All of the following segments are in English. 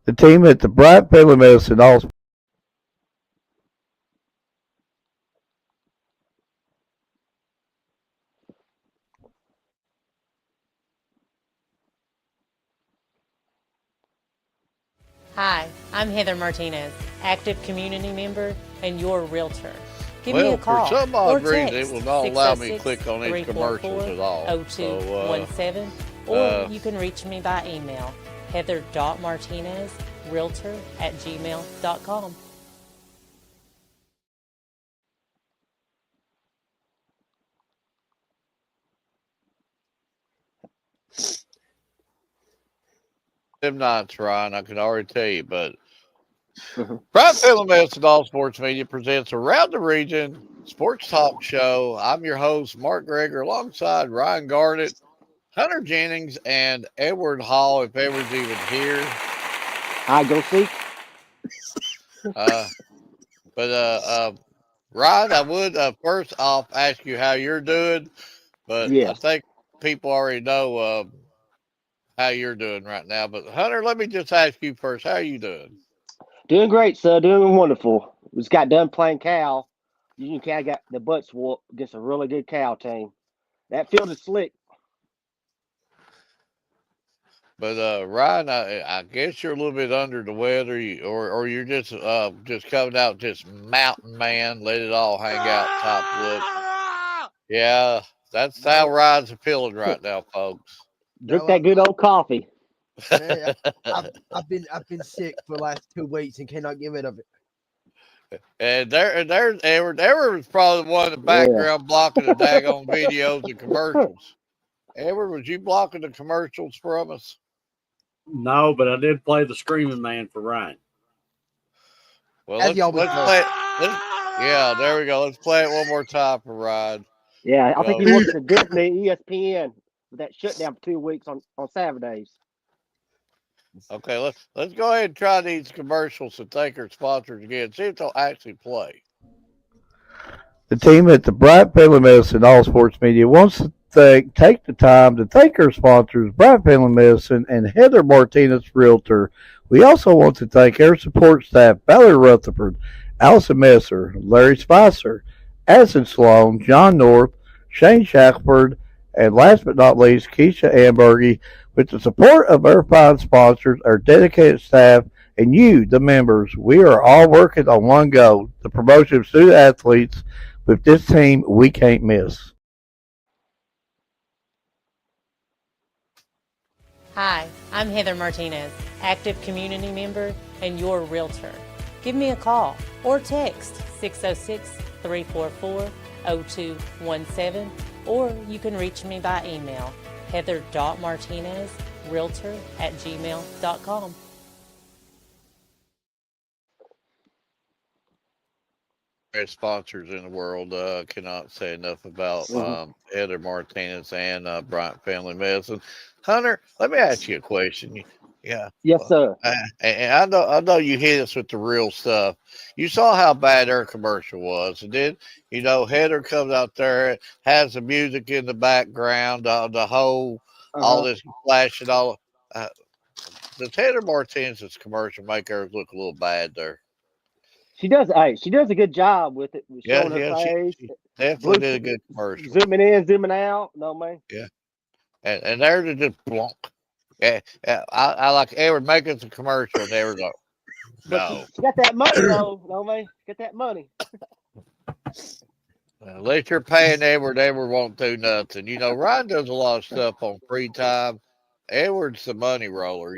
The team at the Bryant Family Medicine all. Hi, I'm Heather Martinez, active community member and your realtor. Give me a Well, for call some or odd reason, it text will not allow me to 606 click on these commercials 344 at all. So, 0217, or you can reach me by email, heather.martinez, realtor at gmail.com. them nights, Ryan, I can already tell you. But Mhm. Brian Philomath and All Sports Media presents Around the Region Sports Talk Show. I'm your host, Mark Greger, alongside Ryan Garnett, Hunter Jennings, and Edward Hall, if Edward's even here. I go seek. Uh, but Ryan, I would first off ask you how you're doing, but I Yes. think people already know how you're doing right now. But Hunter, let me just ask you first, how are you doing? Doing great, sir. Doing wonderful. Just got done playing Cal. Union Cal got the butts whooped against a really good Cal team. That field is slick. But Ryan, I guess you're a little bit under the weather, or you're just coming out just mountain man, let it all hang out, top lip. Yeah, that's how No, Ryan's feeling right now, folks. Drink no, that good old coffee. I've been sick for the last 2 weeks and cannot get rid of it. There's Edward. Edward was probably the one in the Yeah. background blocking the daggone videos and commercials. Edward, was you blocking the commercials from us? No, but I did play the Screaming Man for Ryan. Well, As you always let's do. play it. Yeah, there we go. Let's play it one more time for Ryan. Yeah, I You think know, he works at Disney, ESPN, with that shutdown for 2 weeks on Saturdays. okay, let's go ahead and try these commercials and thank our sponsors again. See if they'll actually play. The team at the Bryant Family Medicine All Sports Media wants to take the time to thank our sponsors, Bryant Family Medicine and Heather Martinez Realtor. We also want to thank our support staff, Valerie Rutherford, Allison Messer, Larry Spicer, Addison Sloan, John North, Shane Shackford, and last but not least, Keisha Ambergy. With the support of our fine sponsors, our dedicated staff, and you, the members, we are all working on one goal, the promotion of student athletes. With this team, we can't miss. Hi, I'm Heather Martinez, active community member and your realtor. Give me a call or text 606 344 0217, or you can reach me by email, heather.martinez, realtor at gmail.com. Best sponsors in the world. Cannot say enough about Mhm. Heather Martinez and Bryant Family Medicine. Hunter, let me ask you a question. Yeah, Yes, well, sir. and I know you hit us with the real stuff. You saw how bad her commercial was, and then Heather comes out there, has the music in the background, the whole Uh all huh. this flash and all. Uh, does Heather Martinez's commercial make her look a little bad there? She does. Hey, she does a good job with it, with Yeah, showing her yeah, she, face, she definitely blue, did a good commercial. zooming in, zooming out. No man. Yeah. And they're just blunk. Yeah, yeah. I like Edward making some commercial, and they were like, But no. she got that money though. No man. She got that money. Unless you're paying Edward, Edward won't do nothing. Ryan does a lot of stuff on free time. Edward's the money roller,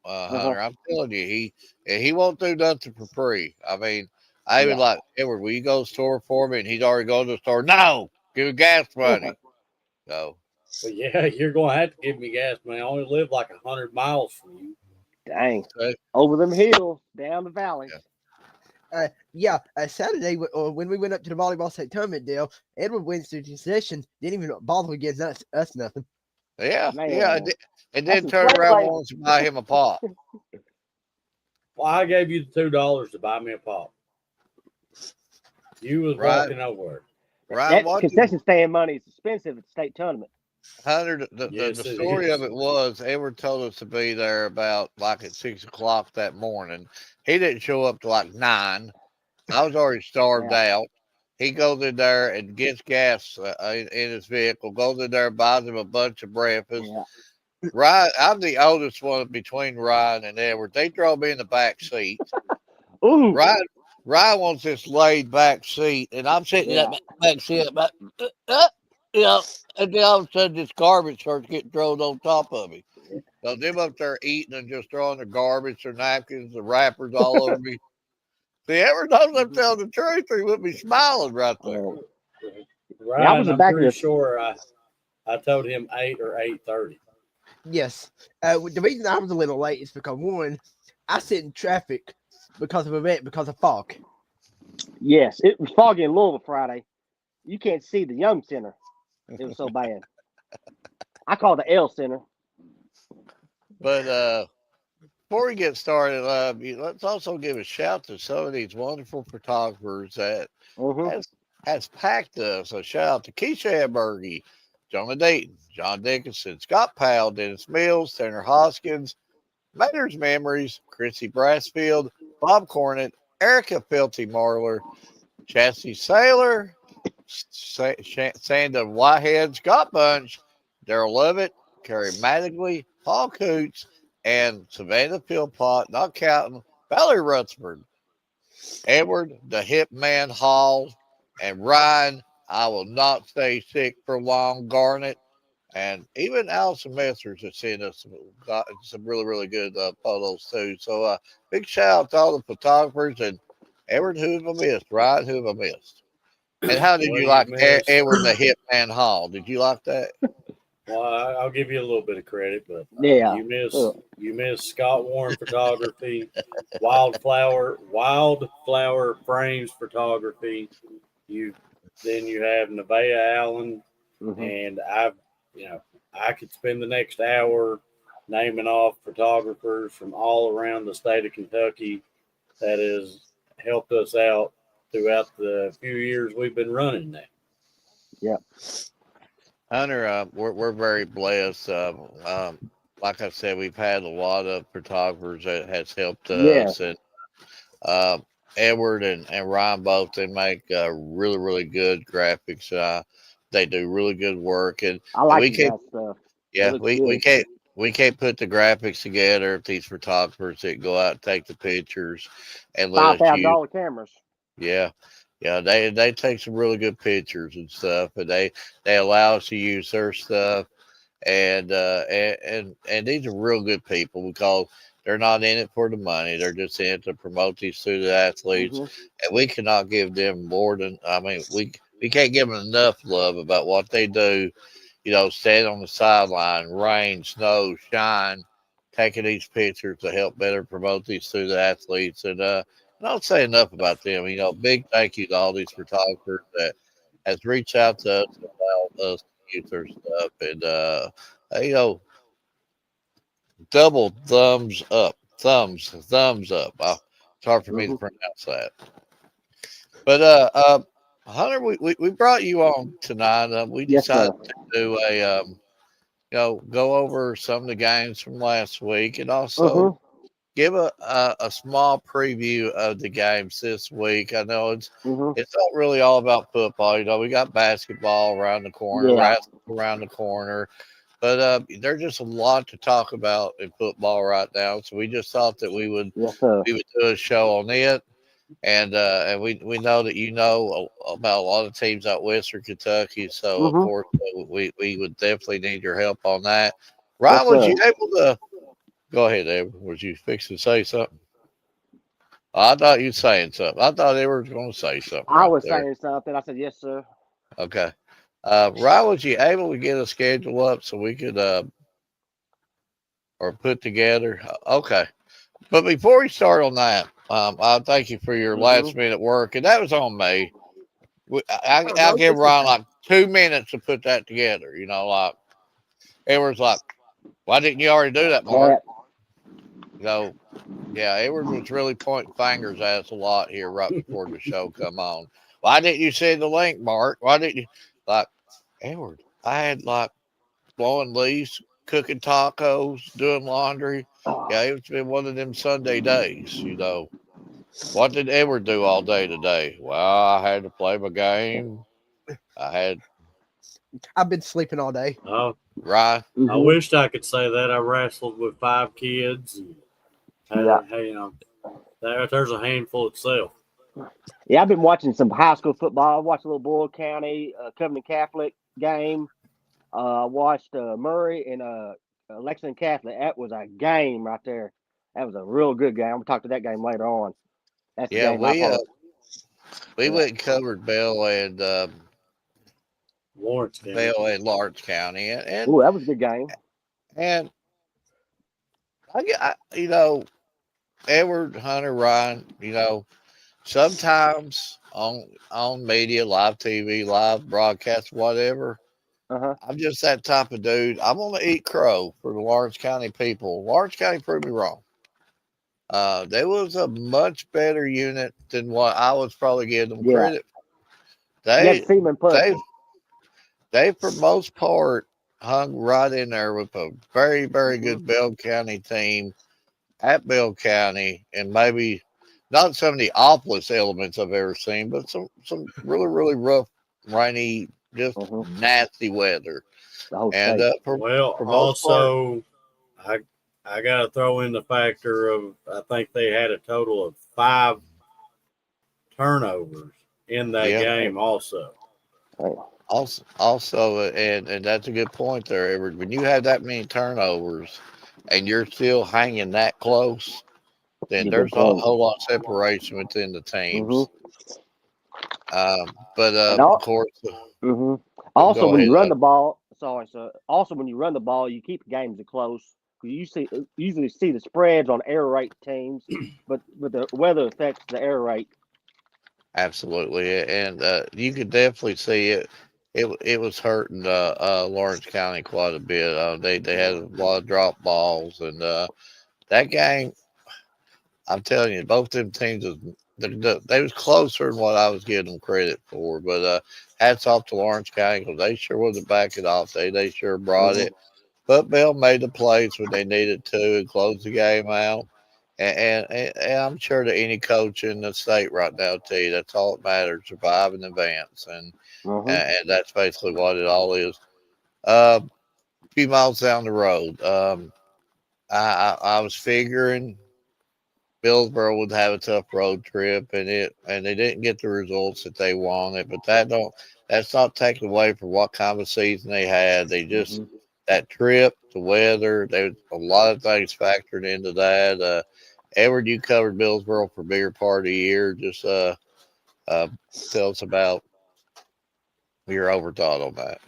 Uh huh. Hunter. I'm telling you, he won't do nothing for free. I mean, I even Yeah. like Edward, will you go to the store for me? And he's already going to the store. No, give me gas money. So But yeah, you're going to have to give me gas, man. I only live like 100 miles from you. Dang. okay, Over them hills, down the valleys. yeah. Yeah, Saturday when we went up to the volleyball state tournament deal, Edward went through the session, didn't even bother against us nothing. Yeah. Man, And that's then some turn slave around and labor. wants to buy him a pop. Well, I gave you the $2 to buy me a pop. You was Right? walking over it. Ryan, That watch him. concession stand money is expensive at the state tournament. Hunter, Yes, the it story is. of it was Edward told us to be there about like at 6 o'clock that morning. He didn't show up till like 9. I was already starved Yeah. out. He goes in there and gets gas in his vehicle, goes in there, buys him a bunch of breakfast. Yeah. Ryan, I'm the oldest one between Ryan and Edward. They drove me in the back seat. Ooh. Ryan, Ryan wants this laid back seat, and I'm sitting in Yeah. that back seat, you know, and then all of a sudden this garbage starts getting thrown on top of me. So them up there eating and just throwing their garbage, their napkins, the wrappers all over me. See, Edward knows I'm telling the truth. He would be smiling right there. Oh. Yeah, I was Ryan, the I'm back of pretty this. sure I told him 8 or 8:30. Yes. The reason I was a little late is because one, I sit in traffic because of event because of fog. Yes, it was foggy in Louisville Friday. You can't see the Young Center. It was so bad. I call it the L Center. But before we get started, let's also give a shout to some of these wonderful photographers that Mm-hmm. has packed us. A shout out to Keisha Ambergy, Jonah Dayton, John Dickinson, Scott Powell, Dennis Mills, Tanner Hoskins, Maynard's Memories, Chrissy Brassfield, Bob Cornett, Erica Felty Marler, Chassie Sailor, Sanda Whitehead, Scott Bunch, Daryl Lovett, Kerry Mattingly, Paul Coots, and Savannah Philpott, not counting Valerie Rutsford, Edward the Hip Man Hall, and Ryan, I will not stay sick for long, Garnet, and even Allison Messers has sent us some really, really good photos too. So big shout out to all the photographers and Edward, who have I missed? Ryan, who have I missed? And how did Well, you you like missed. Edward the Hip Man Hall? Did you like that? Well, I'll give you a little bit of credit, but Yeah. you miss Scott Warren Photography, Wildflower Frames Photography. You then you have Nevaeh Allen, Mm-hmm. and I could spend the next hour naming off photographers from all around the state of Kentucky that has helped us out throughout the few years we've been running that. Yeah. Hunter, we're very blessed. Like I said, we've had a lot of photographers that has helped Yeah. us, and uh, Edward and Ryan both they make really really good graphics. They do really good work, I and like we you can't guys' stuff. It yeah looks we good. can't put the graphics together if these photographers that go out and take the pictures and let Five us thousand use. dollar cameras. Yeah, yeah, they take some really good pictures and stuff, and they allow us to use their stuff, and these are real good people because they're not in it for the money; they're just in it to promote these student athletes, Mm-hmm. and we cannot give them more than I mean we can't give them enough love about what they do. Stand on the sideline, rain, snow, shine, taking these pictures to help better promote these student athletes. And I don't say enough about them. Big thank you to all these photographers that has reached out to us and allowed us to use their stuff. And you know, double thumbs up. It's hard for me to Mm-hmm. pronounce that. But Hunter, we brought you on tonight. We Yes, sir. decided to do a go over some of the games from last week and also Mm-hmm. give a small preview of the games this week. I know Mm-hmm. it's not really all about football. We got basketball around the corner, Yeah. wrestling around the corner, but there's just a lot to talk about in football right now. So we just thought that Yes, sir. we would do a show on it. And we know that about a lot of teams out western Kentucky, so of Mm-hmm. course we would definitely need your help on that. Yes, Ryan, was sir. you able to go ahead, Edward? Was you fixing to say something? I thought you saying something. I thought Edward was going to say something I right was there. saying something. I said, yes, sir. Okay. Ryan, was you able to get a schedule up so we could or put together? Okay. But before we start on that, I thank you for your Mm-hmm. last minute work, and that was on me. Oh, I'll no, give it's Ron okay. like 2 minutes to put that together. Like Edward's like, why didn't you already do that, Mark? Pat. Yeah, Edward was really pointing fingers at us a lot here right before the show come on. Why didn't you send the link, Mark? Why didn't you? Like, Edward, I had like blowing leaves, cooking tacos, doing laundry. Yeah, it's been one of them Sunday days. What did Edward do all day today? Well, I had to play my game. I had I've been sleeping all day. Oh, Ryan. I wished I could say that. I wrestled with 5 kids. And, Yeah. hey, there's a handful itself. Yeah, I've been watching some high school football. I watched a little Boyle County Covenant Catholic game. I watched Murray and Lexington Catholic. That was a game right there. That was a real good game. We'll talk to that game later on. That's the Yeah, game I followed. we went and covered Bell and Lawrence County. Lawrence County, Ooh, that was a good game. and Edward, Hunter, Ryan. Sometimes on media, live TV, live broadcast, whatever. I'm just that type of dude. I'm gonna eat crow for the Lawrence County people. Lawrence County proved me wrong. They was a much better unit than what I was probably giving them credit for. They Seaman Pussy. they for most part hung right in there with a very, very good Bell County team at Bell County, and maybe not some of the awfulest elements I've ever seen, but some really, really rough, rainy, just nasty weather. And also, I got to throw in the factor of I think they had a total of 5 turnovers in that game. Also, and that's a good point there, Edward. When you have that many turnovers and you're still hanging that close, then there's a whole lot of separation within the teams. Of course, also when you run the ball, also when you run the ball, you keep games close because you usually see the spreads on air raid teams, but the weather affects the air raid. Absolutely, and you could definitely see it. It was hurting Lawrence County quite a bit. They had a lot of drop balls, and that game, I'm telling you, both them teams they was closer than what I was giving them credit for. But hats off to Lawrence County because they sure wasn't backing off. They sure brought it. But Bell made the plays when they needed to and closed the game out. And I'm sure that any coach in the state right now tell you that's all that matters: survive and advance, and that's basically what it all is. A few miles down the road, I was figuring Billsboro would have a tough road trip, and they didn't get the results that they wanted. But that's not taken away from what kind of season they had. They just that trip, the weather, there's a lot of things factored into that. Edward, you covered Billsboro for a bigger part of the year. Just tell us about your overthought on that.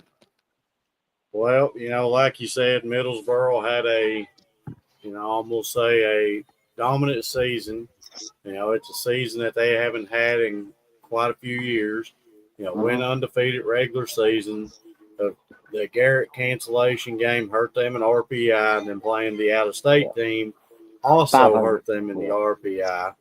Well, like you said, Middlesboro had almost say a dominant season. It's a season that they haven't had in quite a few years. Went undefeated regular season. The Garrett cancellation game hurt them in RPI, and then playing the out-of-state team also hurt them in the RPI.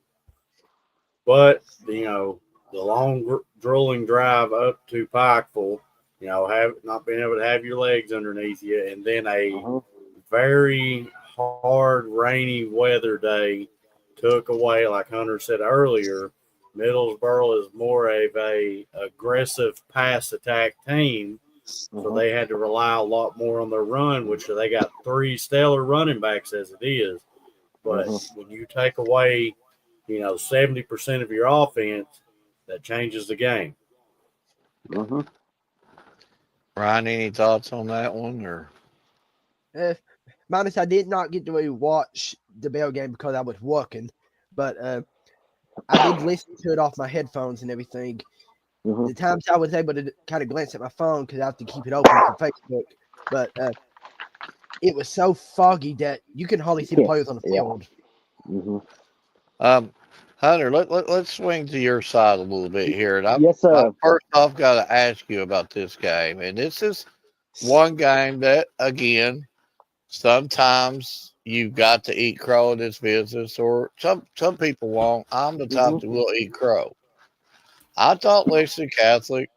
But, the long drooling drive up to Pikeville, have not being able to have your legs underneath you, and then a very hard, rainy weather day took away, like Hunter said earlier, Middlesboro is more of a aggressive pass attack team, so they had to rely a lot more on their run, which they got 3 stellar running backs as it is. But when you take away, 70% of your offense, that changes the game. Ryan, any thoughts on that one? Or Minus, I did not get to watch the Bell game because I was working, but I did listen to it off my headphones and everything. The times I was able to kind of glance at my phone because I have to keep it open for Facebook, but it was so foggy that you can hardly see the players on the field. Hunter, let's swing to your side a little bit here. And I first off got to ask you about this game. And this is one game that, again, sometimes you've got to eat crow in this business, or some people won't. I'm the type that will eat crow. I thought Lexington Catholic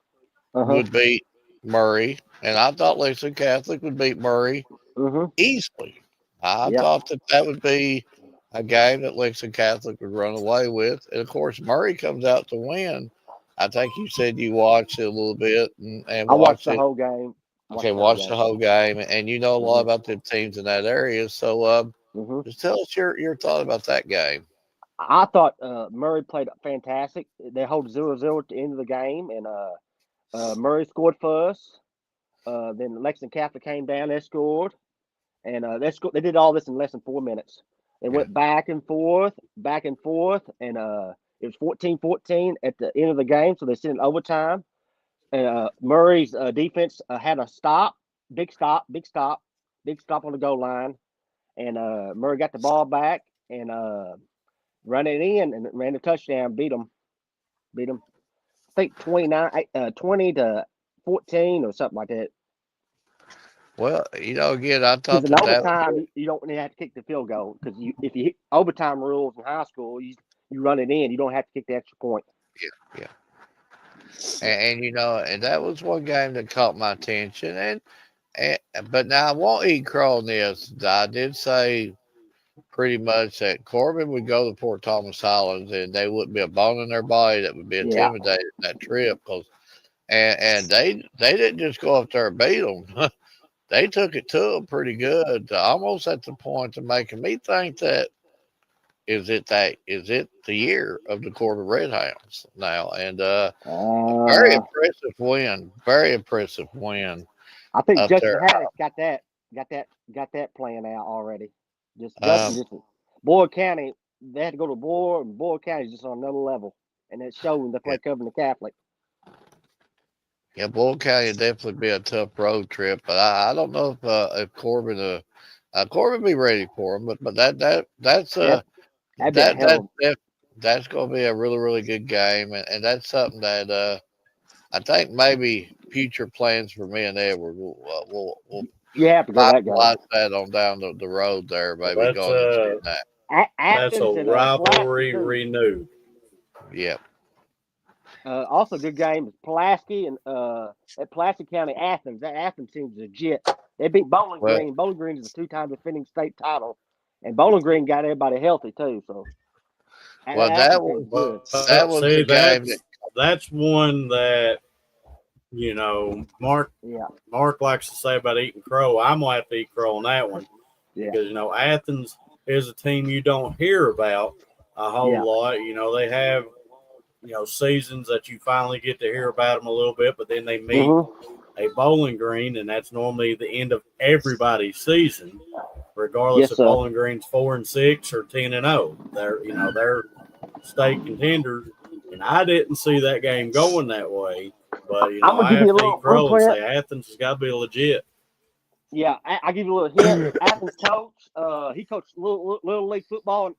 would beat Murray And I thought Lexington Catholic would beat Murray Mm-hmm. easily. I Yep. thought that would be a game that Lexington Catholic would run away with. And of course, Murray comes out to win. I think you said you watched it a little bit and I watched watched the it. whole game. Okay, Watched the whole watch the game. whole game, and you know a lot Mm-hmm. about the teams in that area. So, Mm-hmm. just tell us your thought about that game. I thought Murray played fantastic. They hold 0-0 at the end of the game, and Murray scored first. Then Lexington Catholic came down. They scored, and they did all this in less than 4 minutes. They Yeah, went back and forth, and it was 14-14 at the end of the game. So they sent it overtime. And Murray's defense had a big stop, big stop on the goal line, and Murray got the ball back and run it in and ran a touchdown, beat them. I think 20-14 or something like that. well, again, I Because thought in that overtime, you don't have to kick the field goal because if you hit overtime rules in high school, you run it in, you don't have to kick the extra point. yeah, and that was one game that caught my attention, and but now I won't eat crow on this. I did say pretty much that Corbin would go to Port Thomas Highlands and they wouldn't be a bone in their body that would be Yeah. intimidated in that trip. And they didn't just go up there and beat them. They took it to them pretty good, almost at the point of making me think that is it the year of the Corbin Redhounds now? And Uh, very impressive win I think up Justin there. Haddock got that plan out already. Just Um, Justin, just Boyd County, they had to go to Boyd, and Boyd County's just on another level, and it showed when they yeah, play covering the Catholic. yeah, Bull County would definitely be a tough road trip, but I don't know if Corbin Corbin be ready for him, but That that'd be a hell of that's going to be a really good game, and that's something that I think maybe future plans for me and Edward will you have to go that game. finalize that on down the road there, Well, maybe going and seeing that. that's a Athens and Pulaski rivalry too. renewed. Yep. Also, good game is Pulaski and at Pulaski County Athens. That Athens team's legit. They beat Bowling Well, Green. Bowling Green is a 2-time defending state title, and Bowling Green got everybody healthy too. So well, Athens team's good. that was See, the game that that's one that Mark Yeah, likes to say about eating crow. I'm gonna have to eat crow on that one yeah, because Athens is a team you don't hear about a whole yeah. lot. They have seasons that you finally get to hear about them a little bit, but then they meet Mm-hmm. a Bowling Green, and that's normally the end of everybody's season, regardless Yes, if sir. Bowling Green's 4-6 or 10-0. They're state contenders, and I didn't see that game going that way. But I'm gonna I give you have a to little eat crow and blueprint. say Athens has got to be legit. Yeah, I give you a little hint. Athens coach, he coached little league football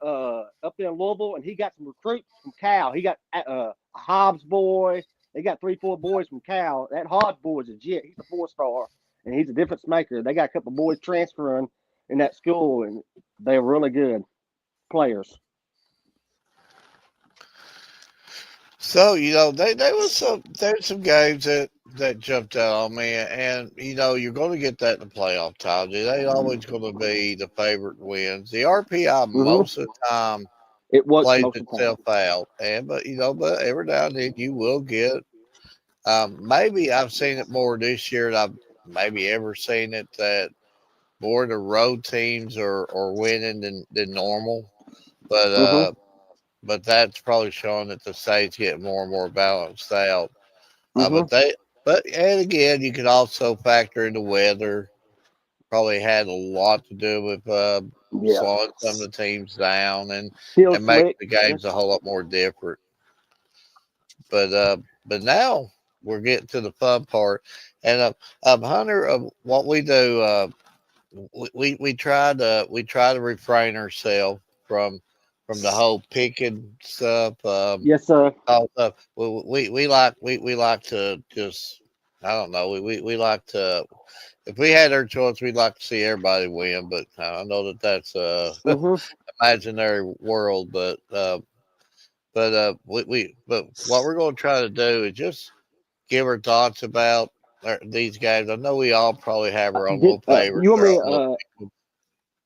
up there in Louisville, and he got some recruits from Cal. He got a Hobbs boy. They got 3-4 boys from Cal. That Hobbs boy is legit. He's a 4-star, and he's a difference maker. They got a couple of boys transferring in that school, and they're really good players. So there's some games that jumped out on me, and you're going to get that in the playoff times. It ain't always going to be the favorite wins. The RPI Mm-hmm. most of the time It works plays most of the time. itself out, but every now and then you will get. Maybe I've seen it more this year than I've maybe ever seen it. That more of the road teams are winning than normal, but Mm-hmm. but that's probably showing that the states get more and more balanced out. Mm-hmm. And again, you could also factor in the weather. Probably had a lot to do with Yeah. slowing some of the teams down Still and making slick. the Yeah. games a whole lot more different. But now we're getting to the fun part. And Hunter, what we do, we try to refrain ourselves from the whole picking stuff. Yes, sir. All stuff. We like to just I don't know. We like to if we had our choice, we'd like to see everybody win. But I know that that's Mm-hmm. imaginary world. But what we're going to try to do is just give our thoughts about these games? I know we all probably have our own Did, little favorites.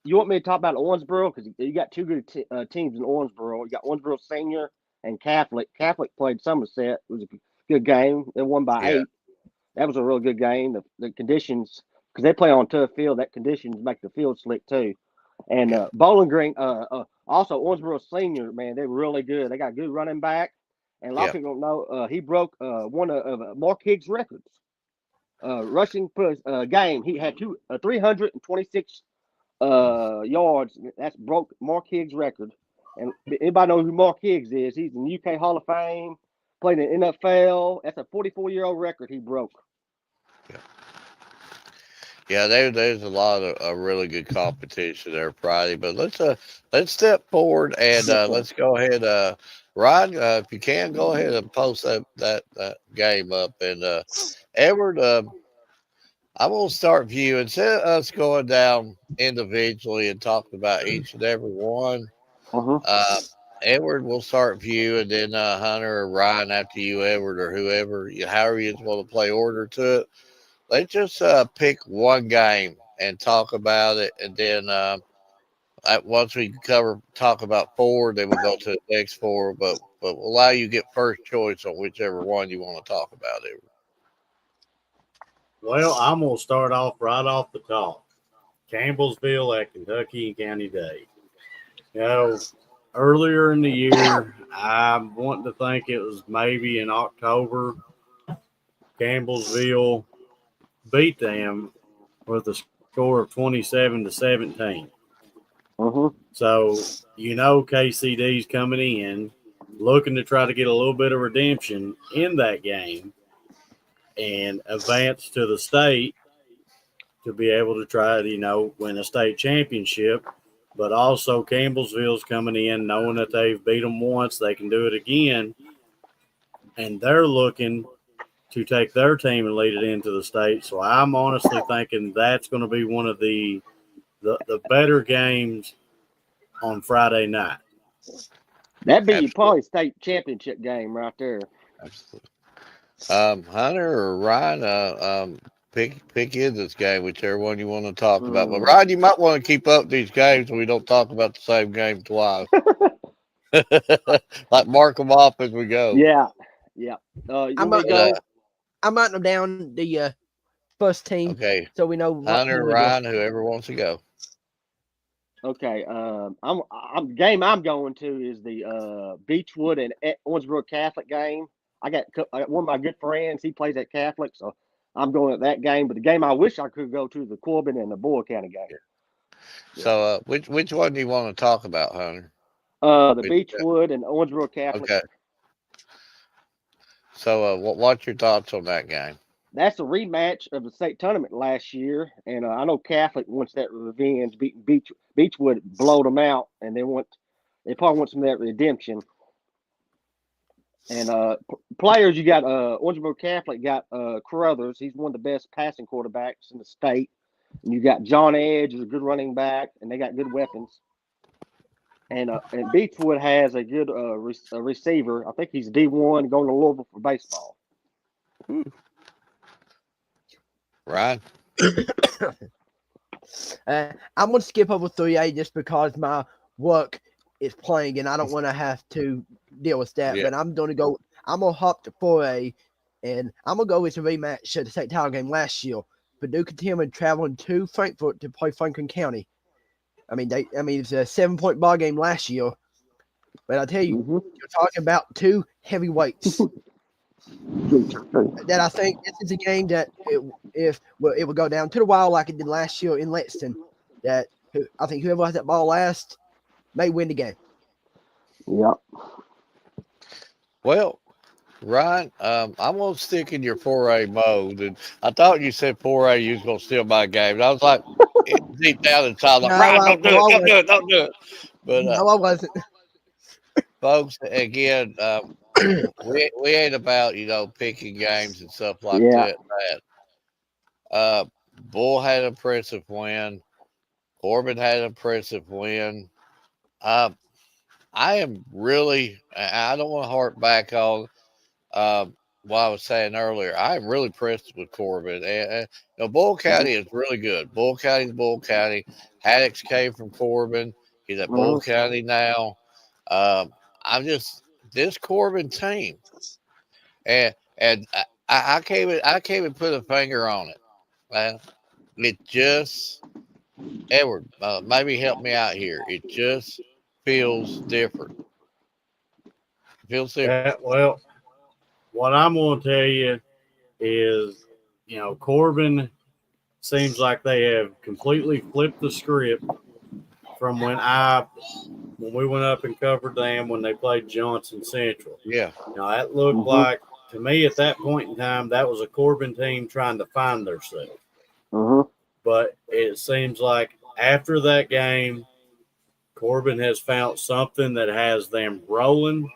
you want me to talk about Owensboro? Because you got two good teams in Owensboro. You got Owensboro Senior and Catholic. Catholic played Somerset. It was a good game. They won by 8. That was a real good game. The conditions, because they play on tough field, that conditions make the field slick too. And Bowling Green, also Owensboro Senior, man, they're really good. They got good running back. And a lot of people don't know he broke one of Mark Higgs' records. Rushing per game, he had 326 yards. That's broke Mark Higgs' record. And anybody know who Mark Higgs is? He's in the UK Hall of Fame, played in the NFL. That's a 44-year-old record he broke. Yeah, there's a lot of really good competition there Friday. But let's step forward and let's go ahead. Ryan, if you can, go ahead and post that game up. And Edward, I'm gonna start viewing. Instead of us going down individually and talking about each and every one. Edward will start view, and then Hunter or Ryan after you, Edward, or whoever, however you want to play order to it. Let's just pick one game and talk about it, and then once we talk about 4, then we'll go to the next 4. But we'll allow you to get first choice on whichever one you want to talk about, Edward. Well, I'm going to start off right off the top. Campbellsville at Kentucky County Day. Earlier in the year, I'm wanting to think it was maybe in October. Campbellsville beat them with a score of 27-17. So, KCD's coming in, looking to try to get a little bit of redemption in that game and advance to the state to be able to try to, win a state championship. But also Campbellsville's coming in knowing that they've beat them once, they can do it again. And they're looking to take their team and lead it into the state. So I'm honestly thinking that's going to be one of the better games on Friday night. That'd be probably state championship game right there. Absolutely. Hunter or Ryan, pick in this game, whichever one you want to talk about. But Ryan, you might want to keep up these games so we don't talk about the same game twice. Like mark them off as we go. Yeah. I'm writing them down the first team. Okay. So we know Hunter, Ryan, whoever wants to go. Okay. The game I'm going to is the Beechwood and Owensboro Catholic game. I got one of my good friends. He plays at Catholic, so I'm going at that game. But the game I wish I could go to the Corbin and the Boyle County game. Yeah. So which one do you want to talk about, Hunter? The Beechwood and Owensboro Catholic. Okay. So what's your thoughts on that game? That's a rematch of the state tournament last year, and I know Catholic wants that revenge. Beating Beechwood, blowed them out, and they probably want some of that redemption. And players, you got Owensboro Catholic got Carruthers. He's one of the best passing quarterbacks in the state. And you got John Edge, who's a good running back, and they got good weapons. And Beechwood has a good receiver. I think he's D1 going to Louisville for baseball. Ryan? I'm going to skip over 3A just because my work is playing and I don't want to have to deal with that. Yeah. But I'm going to hop to 4A, and I'm going to go with the rematch of the state title game last year. Purdue continued traveling to Frankfort to play Franklin County. It's a 7-point ball game last year. But I tell you, you're talking about two heavyweights. That I think this is a game that it will go down to the wire like it did last year in Lexington. That I think whoever has that ball last may win the game. Yep. Well, Ryan, I'm going to stick in your 4A mode. And I thought you said 4A you was going to steal my game. And I was like, deep down inside, like, Ryan, don't do it. But no, I wasn't. Folks, again, we ain't about, picking games and stuff like that. Bull had an impressive win. Corbin had an impressive win. I am really, I don't want to harp back on, what I was saying earlier, I'm really impressed with Corbin. And Bull County is really good. Bull County's Bull County. Haddix came from Corbin. He's at Bull County now. Um, I'm just this Corbin team, and I can't even put a finger on it. It just Edward, maybe help me out here. It just feels different. It feels different. Well, what I'm going to tell you is, Corbin seems like they have completely flipped the script from when we went up and covered them when they played Johnson Central. Yeah. Now that looked like, to me at that point in time, that was a Corbin team trying to find themselves. But it seems like after that game, Corbin has found something that has them rolling,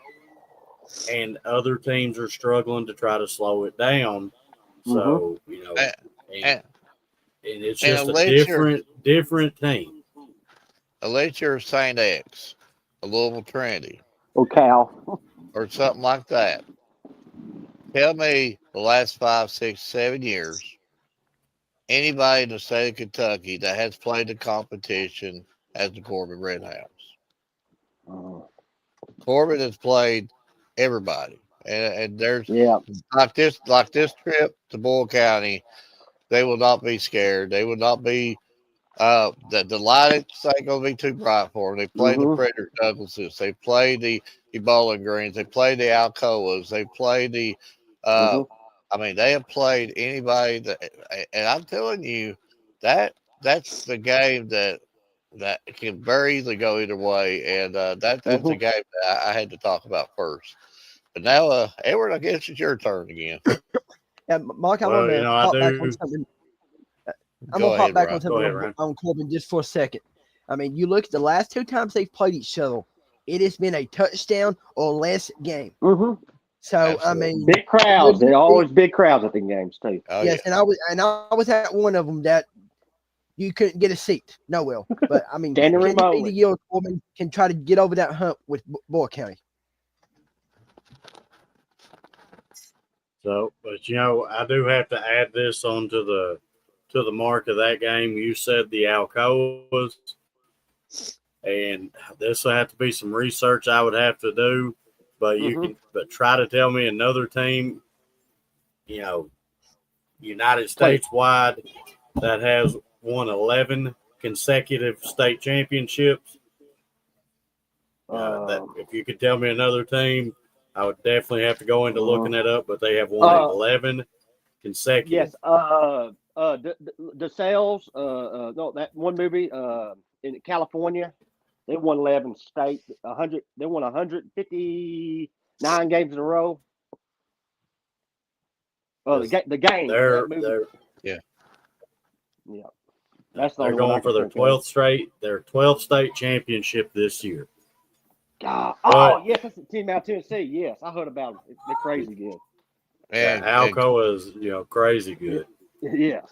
and other teams are struggling to try to slow it down. So, and it's just a different team. Unless you're St. X, a Louisville Trinity, or Cal, or something like that. Tell me the last 5, 6, 7 years, anybody in the state of Kentucky that has played the competition as the Corbin Redhounds. Corbin has played everybody, and there's like this trip to Bull County. They will not be scared. They will not be the lights ain't gonna be too bright for them. They played the Frederick Douglasses. They played the Bowling Greens. They played the Alcoas. They played the. I mean, they have played anybody that, and I'm telling you, that's the game that can very easily go either way, and that's just the game that I had to talk about first. But now, Edward, I guess it's your turn again. Yeah, Mark, I want to hop back on something. I'm going to hop back on something on Corbin just for a second. I mean, you look at the last 2 times they've played each other, it has been a touchdown or less game. So, absolutely. I mean, big crowds. They're always big crowds at the games, too. Oh, yes, yeah. and I was at one of them that you couldn't get a seat. No, well. But, I mean, Kenny Gill Corbin can try to get over that hump with Bull County. So, but, I do have to add this on to the mark of that game. You said the Alcoas, and this will have to be some research I would have to do, but but try to tell me another team, United States wide, that has won 11 consecutive state championships. If you could tell me another team, I would definitely have to go into looking that up, but they have won 11 consecutive. Yes, the sales, no, that one movie in California, they won 11 state, 100. They won 159 games in a row. Oh, the game. Yeah. That's they're going for their 12th straight, their 12th state championship this year. God. Yes, that's the team out of Tennessee. Yes, I heard about them. They're crazy good. And Alcoa is, crazy good. Yes.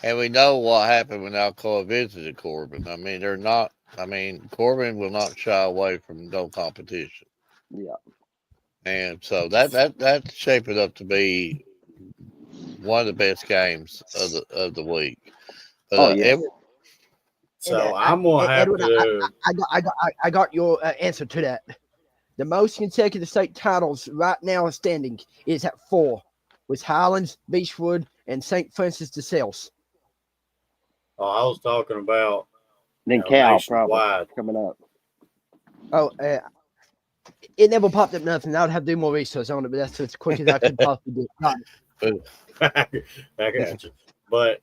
And we know what happened when Alcoa visited Corbin. I mean, Corbin will not shy away from no competition. Yeah. And so that's shaping up to be one of the best games of the week. But, so I'm gonna have to. I got your answer to that. The most consecutive state titles right now standing is at 4, with Highlands, Beechwood, and St. Francis de Sales. Oh, I was talking about then Cal probably coming up. Oh, it never popped up nothing. I would have to do more research on it, but that's as quick as I could possibly do. Back at you. But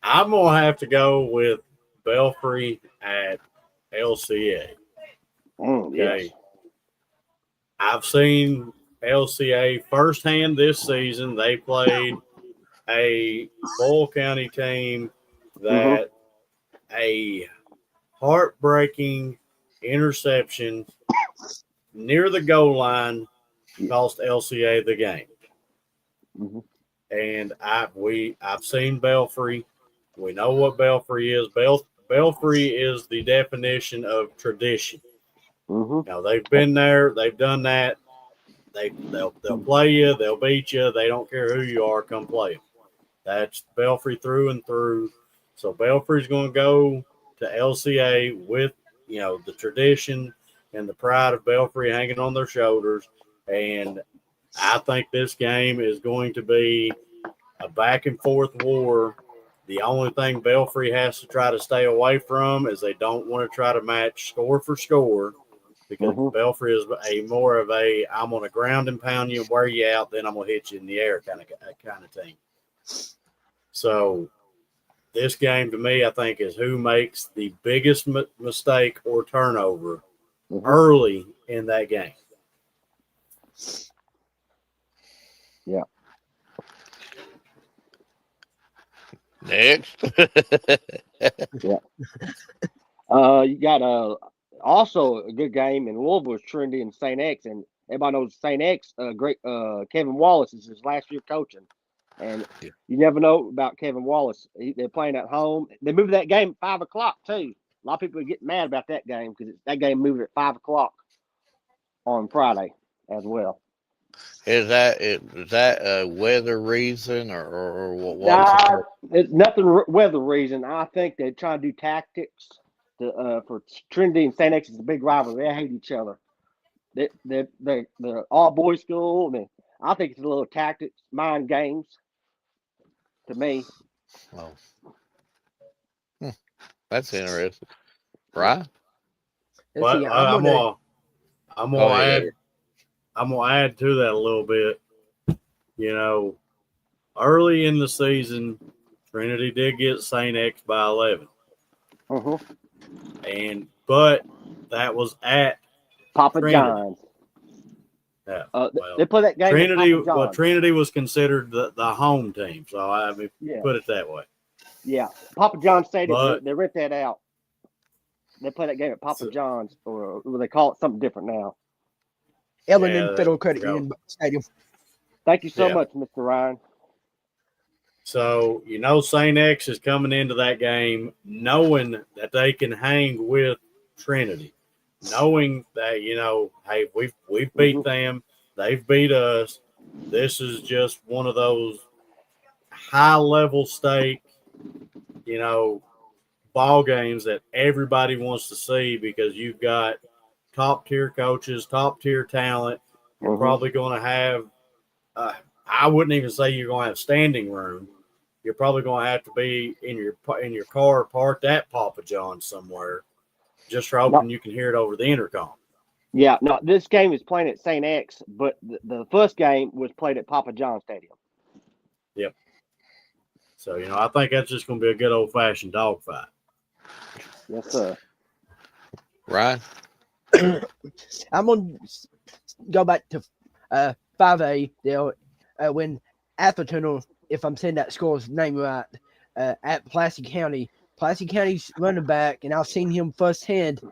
I'm gonna have to go with Belfry at LCA. Okay. Yes. I've seen LCA firsthand this season. They played a Bull County team that a heartbreaking interception near the goal line cost LCA the game. And I've seen Belfry. We know what Belfry is. Belfry is the definition of tradition. Now they've been there, they've done that. they'll play you, they'll beat you. They don't care who you are. Come play them. That's Belfry through and through. So Belfry's going to go to LCA with the tradition and the pride of Belfry hanging on their shoulders. And I think this game is going to be a back and forth war. The only thing Belfry has to try to stay away from is they don't want to try to match score for score, because Belfry is more of a I'm going to ground and pound you and wear you out, then I'm going to hit you in the air kind of team. So this game to me, I think, is who makes the biggest mistake or turnover early in that game. Yeah. Next. Yeah. You got also a good game in Louisville is Trinity and St. X, and everybody knows St. X. Great Kevin Wallace is his last year coaching, and you never know about Kevin Wallace. They're playing at home. They moved that game at 5:00 too. A lot of people are getting mad about that game because that game moved at 5:00 on Friday as well. Is that a weather reason or what? Nah, it's nothing weather reason. I think they're trying to do tactics. For Trinity and St. X is a big rival. They hate each other. They're all boys school. And I think it's a little tactics, mind games. To me, That's interesting, right? But I'm gonna add to that a little bit. Early in the season, Trinity did get St. X by 11. But that was at Papa Trinity. John's. Yeah, they play that game. Trinity was considered the home team, so put it that way. Yeah, Papa John's Stadium. They rent that out. They play that game at Papa John's, or they call it something different now. L&N Federal Credit Union Stadium. Thank you so much, Mr. Ryan. So St. X is coming into that game knowing that they can hang with Trinity, knowing that hey, we've beat them, they've beat us. This is just one of those high level stake, ball games that everybody wants to see, because you've got top tier coaches, top tier talent. You're probably going to have. I wouldn't even say you're going to have standing room. You're probably going to have to be in your car parked at Papa John's somewhere, just hoping you can hear it over the intercom. Yeah, no, this game is playing at St. X, but the first game was played at Papa John's Stadium. Yep. So, I think that's just going to be a good old-fashioned dogfight. Yes, sir. Ryan? I'm going to go back to 5A. They'll when Atherton, if I'm saying that score's name right, at Pulaski County. Pulaski County's running back, and I've seen him firsthand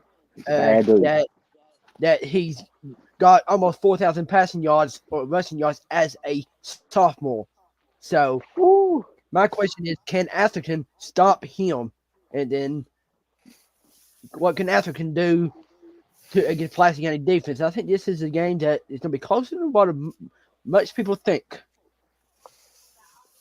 that he's got almost 4,000 passing yards or rushing yards as a sophomore. So my question is, can Atherton stop him? And then what can Atherton do against Pulaski County defense? I think this is a game that is going to be closer than what much people think.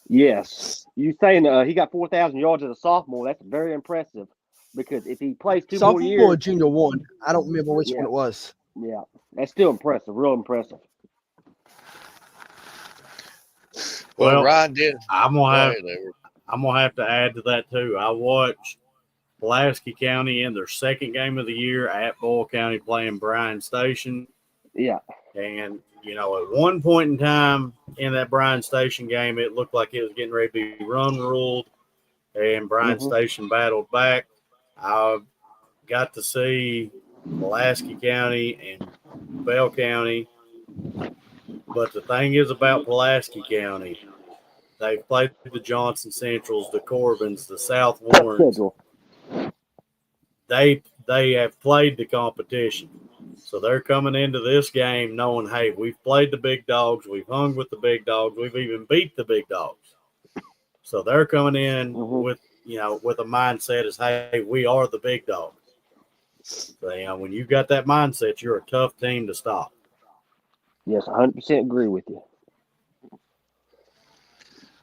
Yes. You saying he got 4,000 yards as a sophomore, that's very impressive, because if he plays two more years. Sophomore or junior one. I don't remember which one it was. Yeah, that's still impressive, real impressive. Well, Ryan did. I'm gonna have to add to that too. I watched Pulaski County in their second game of the year at Boyle County playing Bryant Station. Yeah. And, at one point in time in that Bryant Station game, it looked like it was getting ready to be run ruled, and Bryant Station battled back. I got to see Pulaski County and Bell County. But the thing is about Pulaski County, they've played the Johnson Centrals, the Corbins, the South Warrens. They have played the competition. So they're coming into this game knowing, hey, we've played the big dogs, we've hung with the big dogs, we've even beat the big dogs. So they're coming in with a mindset as, hey, we are the big dogs. So, when you've got that mindset, you're a tough team to stop. Yes, 100% agree with you.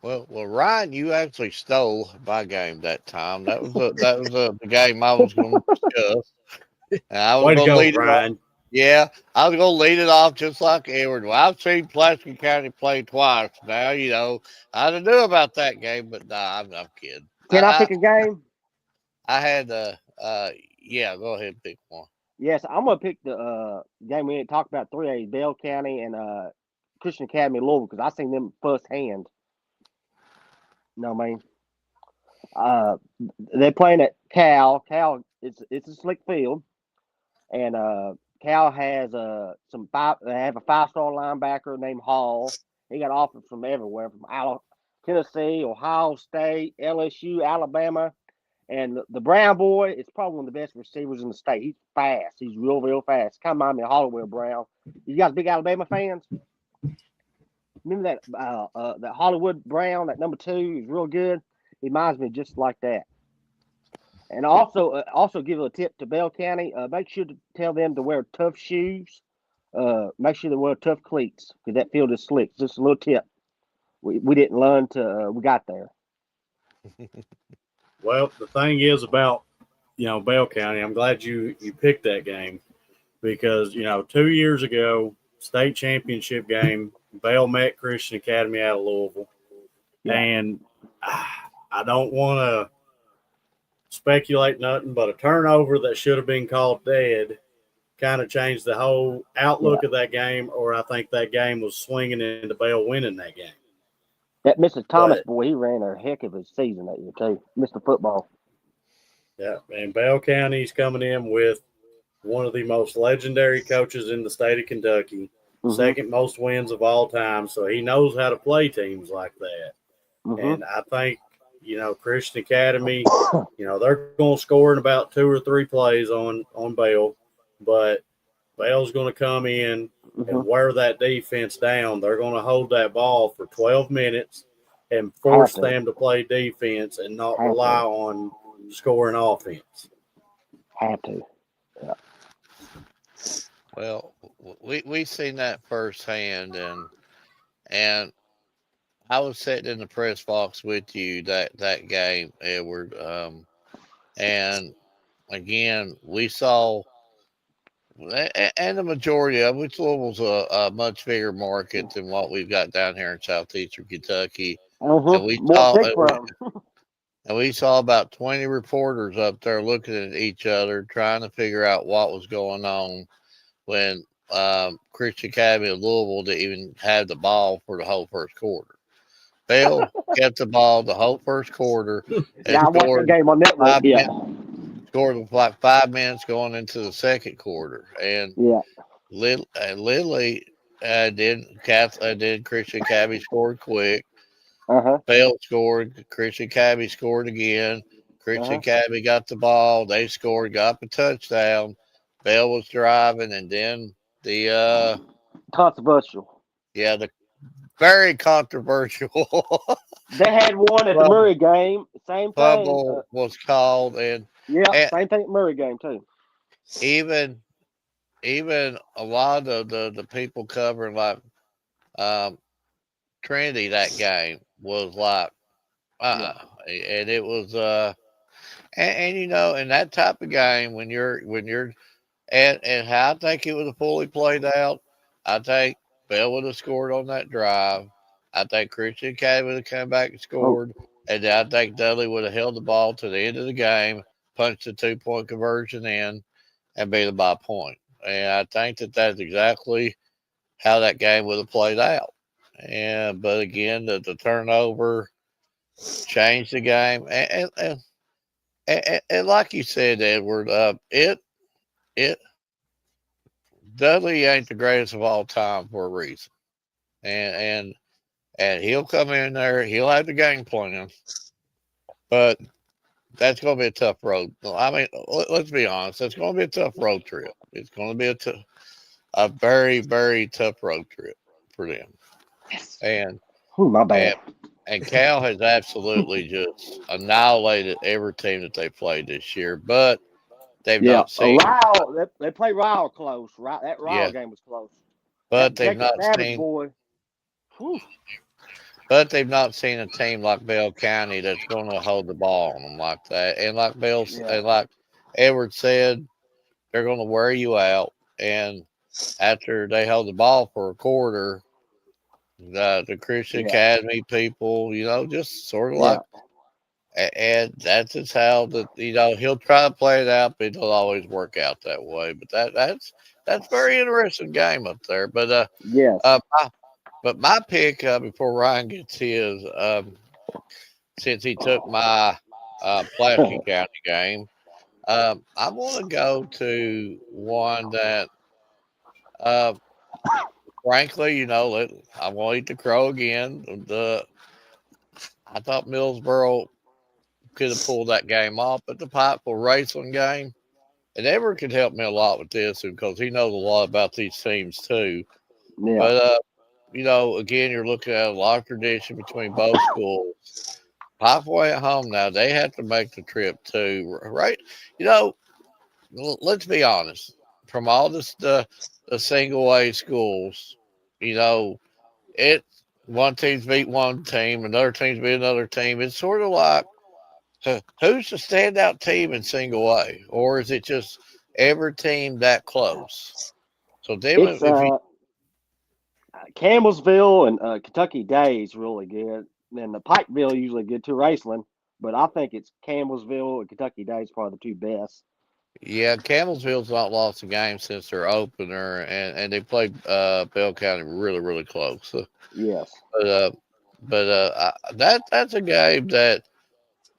Well, Ryan, you actually stole my game that time. That was the game I was going to discuss, and I was Way to going to go, lead it off. Ryan. Yeah, I was going to lead it off just like Edward. Well, I've seen Pulaski County play twice now. I don't know about that game, but nah, I'm kidding. Can I pick a game? I had yeah, go ahead and pick one. Yes, I'm gonna pick the game we didn't talk about 3A, Bell County and Christian Academy Louisville, because I seen them firsthand. You know what I mean? They're playing at Cal. Cal, it's a slick field, and Cal has They have a 5-star linebacker named Hall. He got offers from everywhere, from Tennessee, Ohio State, LSU, Alabama. And the Brown boy is probably one of the best receivers in the state. He's fast. He's real fast. Kind of remind me of Hollowell Brown. You guys big Alabama fans? Remember that Hollywood Brown, that number 2, is real good. He reminds me just like that. And also give a tip to Bell County. Make sure to tell them to wear tough shoes. Make sure they wear tough cleats, because that field is slick. Just a little tip. We didn't learn till we got there. Well, the thing is about, Bell County, I'm glad you picked that game because, 2 years ago, state championship game, Bell met Christian Academy out of Louisville. Yeah. And I don't want to speculate nothing, but a turnover that should have been called dead kind of changed the whole outlook of that game, or I think that game was swinging into Bell winning that game. That Mr. Thomas boy, he ran a heck of a season that year too, Mr. Football. Yeah, and Bell County's coming in with one of the most legendary coaches in the state of Kentucky, second most wins of all time, so he knows how to play teams like that. And I think, Christian Academy, they're going to score in about 2 or 3 plays on Bell, but Bell's going to come in and wear that defense down. They're going to hold that ball for 12 minutes and force them to play defense and not rely on scoring offense. Have to. Yeah. Well, we seen that firsthand, and I was sitting in the press box with you that game, Edward. And again, we saw, and the majority of which Louisville's a much bigger market than what we've got down here in southeastern Kentucky. And we saw about 20 reporters up there looking at each other, trying to figure out what was going on when Christian Academy of Louisville didn't even have the ball for the whole first quarter. Bell kept the ball the whole first quarter. I watched the game on network. Scored with like 5 minutes going into the second quarter, and Lily did Christian Academy scored quick. Bell scored. Christian Academy scored again. Christian Academy got the ball. They scored, got the touchdown. Bell was driving, and then the controversial. Yeah, the very controversial. They had one at the Murray game. Same thing. Fumble was called, and same thing at Murray game too. Even a lot of the people covering like Trinity that game was like, and it was and in that type of game when you're and how I think it was fully played out, I think Bell would have scored on that drive. I think Christian Academy would have come back and scored. And then I think Dudley would have held the ball to the end of the game, punched the 2-point conversion in, and beat them by a point. And I think that's exactly how that game would have played out. But again, the turnover changed the game. And like you said, Edward, Dudley ain't the greatest of all time for a reason. And he'll come in there, he'll have the game plan, but that's going to be a tough road. I mean, let's be honest, it's going to be a tough road trip. It's going to be a very, very tough road trip for them. Yes. And my bad. And Cal has absolutely just annihilated every team that they played this year, but they've not seen. They play Ryle close. Right, that Ryle game was close. but they've Jacob not Savage seen. boy. Whew. But they've not seen a team like Bell County that's going to hold the ball on them like that. And like Yeah. And like Edward said, they're going to wear you out. And after they hold the ball for a quarter, the Christian Yeah. Academy people, just sort of Yeah. like, and that's just how he'll try to play it out, but it'll always work out that way. But that's very interesting game up there. But Yes. my pick before Ryan gets his, since he took my Pulaski County game, I want to go to one that, uh, frankly, I want to eat the crow again. I thought Millsboro could have pulled that game off, but the Pikeville Racing game, and Edward could help me a lot with this because he knows a lot about these teams too. Yeah. But again, you're looking at a lot of tradition between both schools. Pikeville at home now; they have to make the trip too, right? Let's be honest. From all the single A schools, it one team's beat one team, another team's beat another team. It's sort of like who's the standout team in single A, or is it just every team that close? So then, It's if you Campbellsville and Kentucky Days really good. And the Pikeville usually good too, Raceland. But I think it's Campbellsville and Kentucky Days probably the two best. yeah, Campbellsville's not lost a game since their opener, and they played Bell County really really close. So, Yes. That's a game that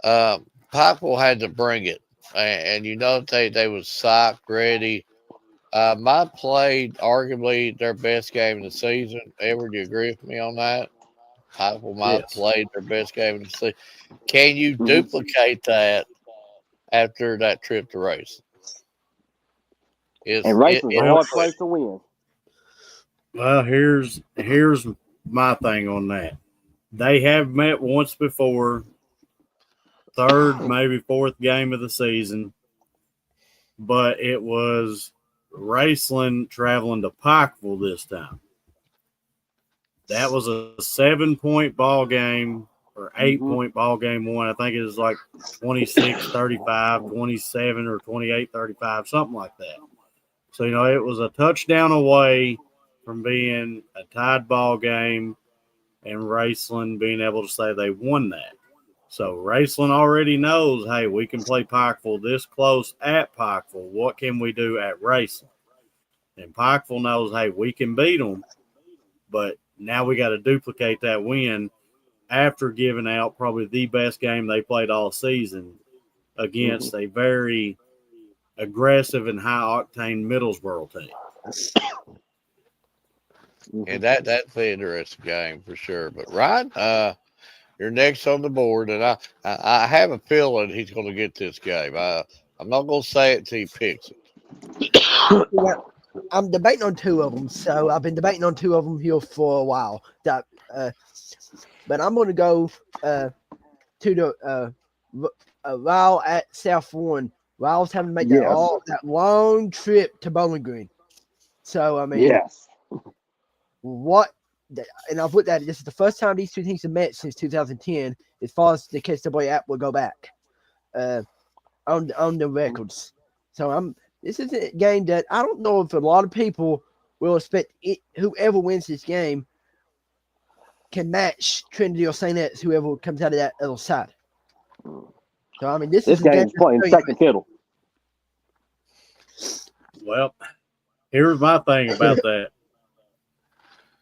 Pikeville had to bring it, and they was psyched, ready. Might played arguably their best game of the season. Edward, do you agree with me on that? Pikeville might have Yes. played their best game of the season. Can you Mhm. duplicate that after that trip to race? And Raceling's a hard place to win. Well, here's my thing on that. They have met once before, third, maybe fourth game of the season, but it was Raceland traveling to Pikeville this time. That was a 7-point ball game or 8-point ball game one. I think it was like 26-35, 27 or 28-35, something like that. So, it was a touchdown away from being a tied ball game and Raceland being able to say they won that. So Raceland already knows, hey, we can play Pikeville this close at Pikeville. What can we do at Raceland? And Pikeville knows, hey, we can beat them, but now we got to duplicate that win after giving out probably the best game they played all season against a very aggressive and high-octane Middlesboro team. And that's an interesting game for sure. But Ryan, you're next on the board, and I have a feeling he's going to get this game. I'm not going to say it till he picks it. Well, I'm debating on two of them, so I've been debating on two of them here for a while. But I'm going to go to the Ryle at South Warren. Ryle's having to make that long trip to Bowling Green. So I mean, yes. What? And I've looked at it. This is the first time these two teams have met since 2010, as far as the KSW app will go back on the records. So this is a game that I don't know if a lot of people will expect it. Whoever wins this game can match Trinity or St. X, whoever comes out of that other side. So I mean, this is game's playing second fiddle. Well, here's my thing about that.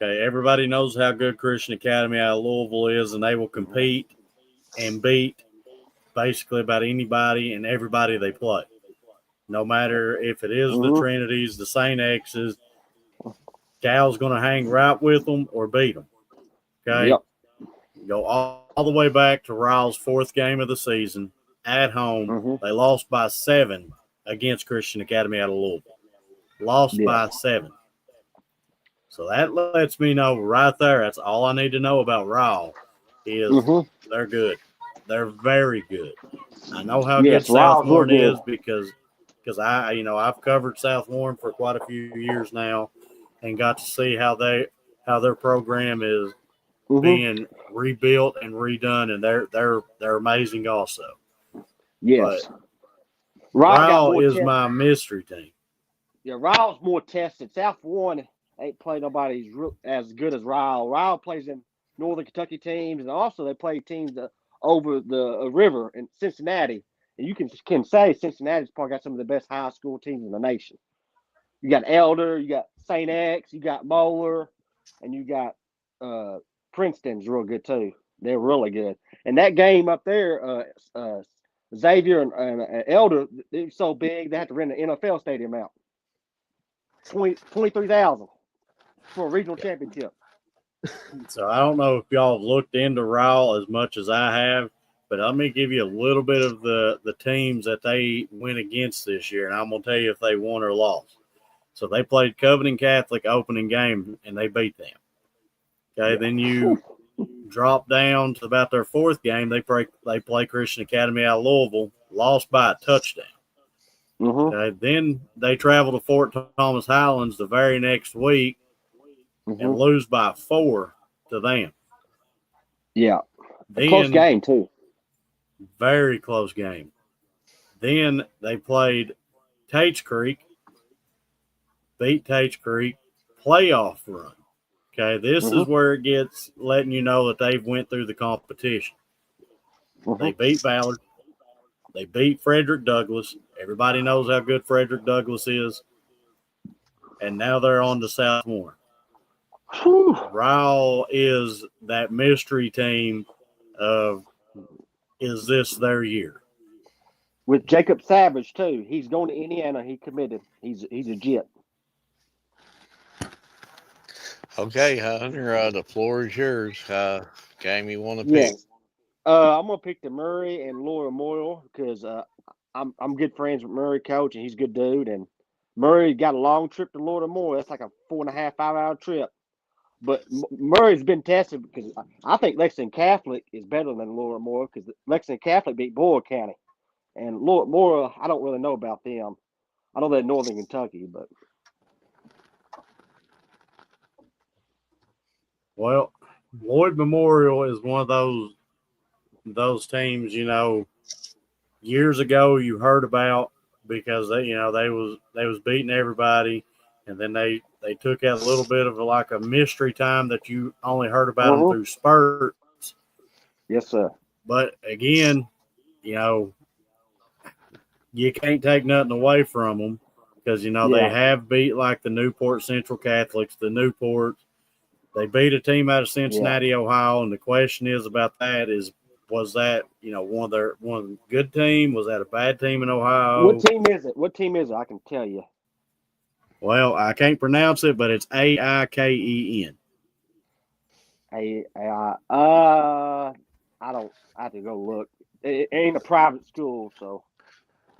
Okay, everybody knows how good Christian Academy out of Louisville is, and they will compete and beat basically about anybody and everybody they play. No matter if it is the Trinities, the St. X's, Cal's going to hang right with them or beat them. Okay? Yep. Go all the way back to Ryle's fourth game of the season at home. They lost by 7 against Christian Academy out of Louisville. Lost by 7. So that lets me know right there. That's all I need to know about Ryle is they're good. They're very good. I know how good South Warren is because I've covered South Warren for quite a few years now, and got to see how their program is Mhm. being rebuilt and redone, and they're amazing also. Yes. But Ryle got Ryle more is tested. my mystery team. Yeah, Ryle's more tested. South One ain't played nobody as good as Ryle. Ryle plays in Northern Kentucky teams, and also they play teams over the river in Cincinnati. And you can say Cincinnati's probably got some of the best high school teams in the nation. You got Elder, you got St. X, you got Moeller, and you got Princeton's real good too. They're really good. And that game up there, Xavier and Elder, they're so big they have to rent an NFL stadium out. 23,000 for a regional championship. So I don't know if y'all have looked into Ryle as much as I have, but let me give you a little bit of the teams that they went against this year, and I'm going to tell you if they won or lost. So they played Covenant Catholic opening game, and they beat them. Okay, then you drop down to about their fourth game. They play Christian Academy out of Louisville, lost by a touchdown. Mm-hmm. Okay, then they travel to Fort Thomas Highlands the very next week and lose by 4 to them. Yeah. Then, close game, too. Very close game. Then they played Tates Creek, beat Tates Creek, playoff run. Okay, this is where it gets letting you know that they've went through the competition. They beat Ballard. They beat Frederick Douglass. Everybody knows how good Frederick Douglass is. And now they're on to South Warren. Ryle is that mystery team of, is this their year? With Jacob Savage, too. He's going to Indiana. He committed. He's a Jet. Okay, Hunter, the floor is yours. Game you want to pick? Yes. I'm gonna pick the Murray and Laura Moyle because I'm good friends with Murray coach and he's a good dude. And Murray got a long trip to Laura Moyle. That's like a 4.5, 5 hour trip. But Murray's been tested because I think Lexington Catholic is better than Laura Moyle because Lexington Catholic beat Boyle County, and Laura Moyle I don't really know about them. I know they're in Northern Kentucky, but well, Lloyd Memorial is one of those teams, years ago you heard about because they was beating everybody, and then they took out a little bit of like a mystery time that you only heard about them through spurts. Yes, sir. But again, you can't take nothing away from them because they have beat like the Newport Central Catholics, the Newports. They beat a team out of Cincinnati, Ohio, and the question is about that was that one good team? Was that a bad team in Ohio? What team is it? I can tell you. Well, I can't pronounce it, but it's AIKEN. I don't. I have to go look. It ain't a private school, so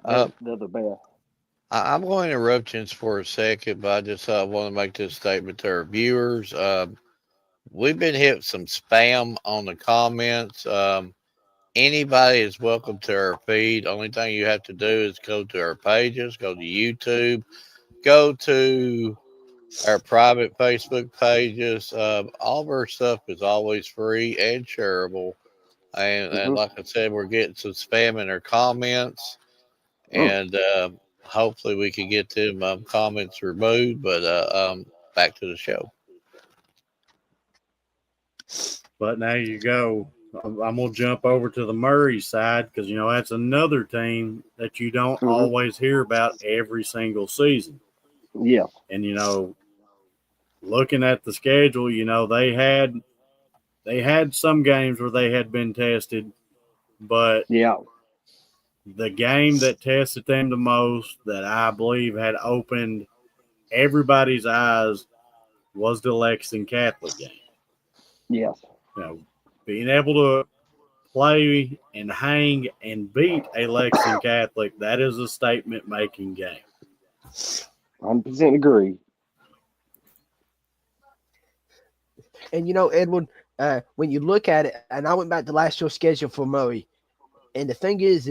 they're the best. I'm going to interrupt you for a second, but I just want to make this statement to our viewers. We've been hit some spam on the comments. Anybody is welcome to our feed. Only thing you have to do is go to our pages, go to YouTube, go to our private Facebook pages. All of our stuff is always free and shareable. And like I said, we're getting some spam in our comments. And hopefully we can get them comments removed. But back to the show. But now you go. I'm going to jump over to the Murray side because, that's another team that you don't always hear about every single season. Yeah. And, looking at the schedule, they had some games where they had been tested, but the game that tested them the most that I believe had opened everybody's eyes was the Lexington Catholic game. Yes. Being able to play and hang and beat a Lexington Catholic, that is a statement-making game. 100% agree. And Edward, when you look at it, and I went back to last year's schedule for Murray, and the thing is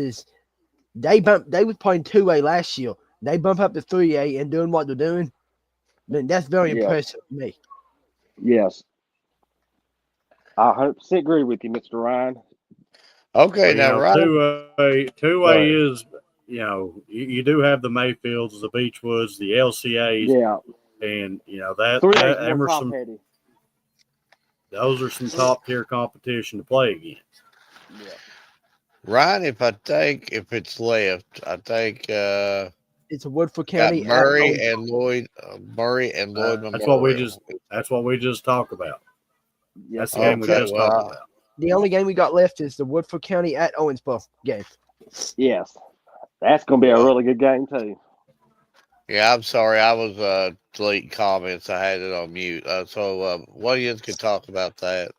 they were playing 2A last year. They bump up to 3A and doing what they're doing. Man, that's very Yeah. impressive to me. Yes. I 100% agree with you, Mr. Ryan. Okay, Well, now Ryan. two Go A ahead. is, you do have the Mayfields, the Beechwoods, the LCAs, Yeah. and that 3A's them more are top some heavy. those are some top tier competition to play against. Yeah. Ryan, if it's left, I think It's a Woodford got County at Owensboro. Murray and Lloyd Memorial. That's what we just talked about. Yes, That's the sir. game we Okay, just talked well, about. The only game we got left is the Woodford County at Owensboro game. Yes. That's going to be a well, really good game, too. yeah. I'm sorry, I was deleting comments. I had it on mute. So what you could talk about that?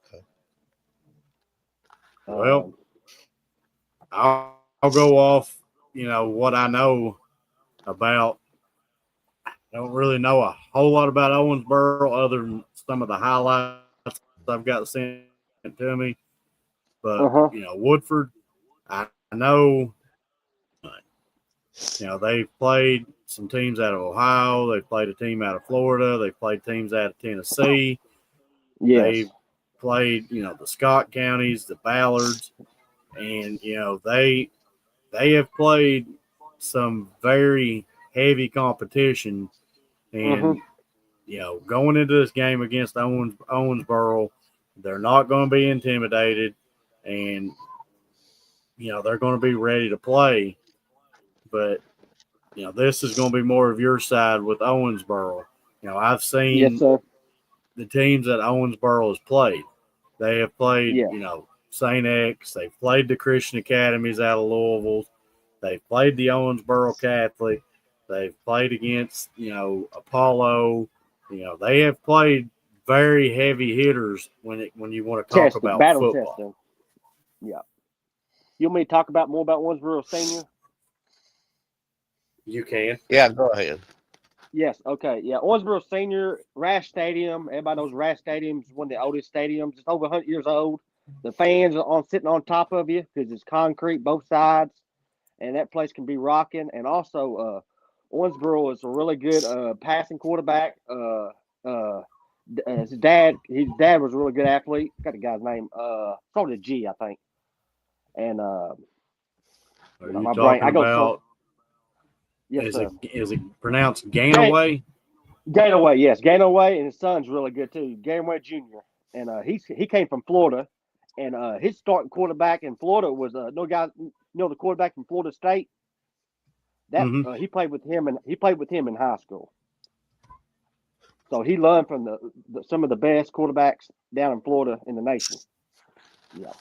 Well, Um, I'll go off, what I know about. I don't really know a whole lot about Owensboro other than some of the highlights I've got sent to me. But, uh-huh. Woodford, I know, they've played some teams out of Ohio. They've played a team out of Florida. They've played teams out of Tennessee. Yes. They've played, the Scott counties, the Ballards, and, they have played some very heavy competition. Mm-hmm. And, going into this game against Owensboro, they're not going to be intimidated. And, they're going to be ready to play. But, this is going to be more of your side with Owensboro. I've Yes, seen sir. the teams that Owensboro has played. They have played, Yeah. St. X. They've played the Christian Academies out of Louisville. They've played the Owensboro Catholic. They've played against, Apollo. They have played very heavy hitters when you want to talk Testing. about Battle football. testing. Yeah. You want me to talk about more about Owensboro Senior? You can. Yeah, go ahead. Yes. Okay. Yeah. Owensboro Senior, Rash Stadium. Everybody knows Rash Stadium is one of the oldest stadiums. It's over 100 years old. The fans are sitting on top of you because it's concrete both sides, and that place can be rocking. And also, Owensboro is a really good passing quarterback. His dad was a really good athlete. Got the guy's name. Started with a G, I think. And Are you my brain. talking I go so. about, Yes, sir. is it pronounced Ganaway? Gainaway, yes, Gainaway, and his son's really good too, Gainaway Jr. And he came from Florida, and his starting quarterback in Florida was the quarterback from Florida State. That Mm-hmm. he played with him, and he played with him in high school. So he learned from some of the best quarterbacks down in Florida in the nation. Yeah.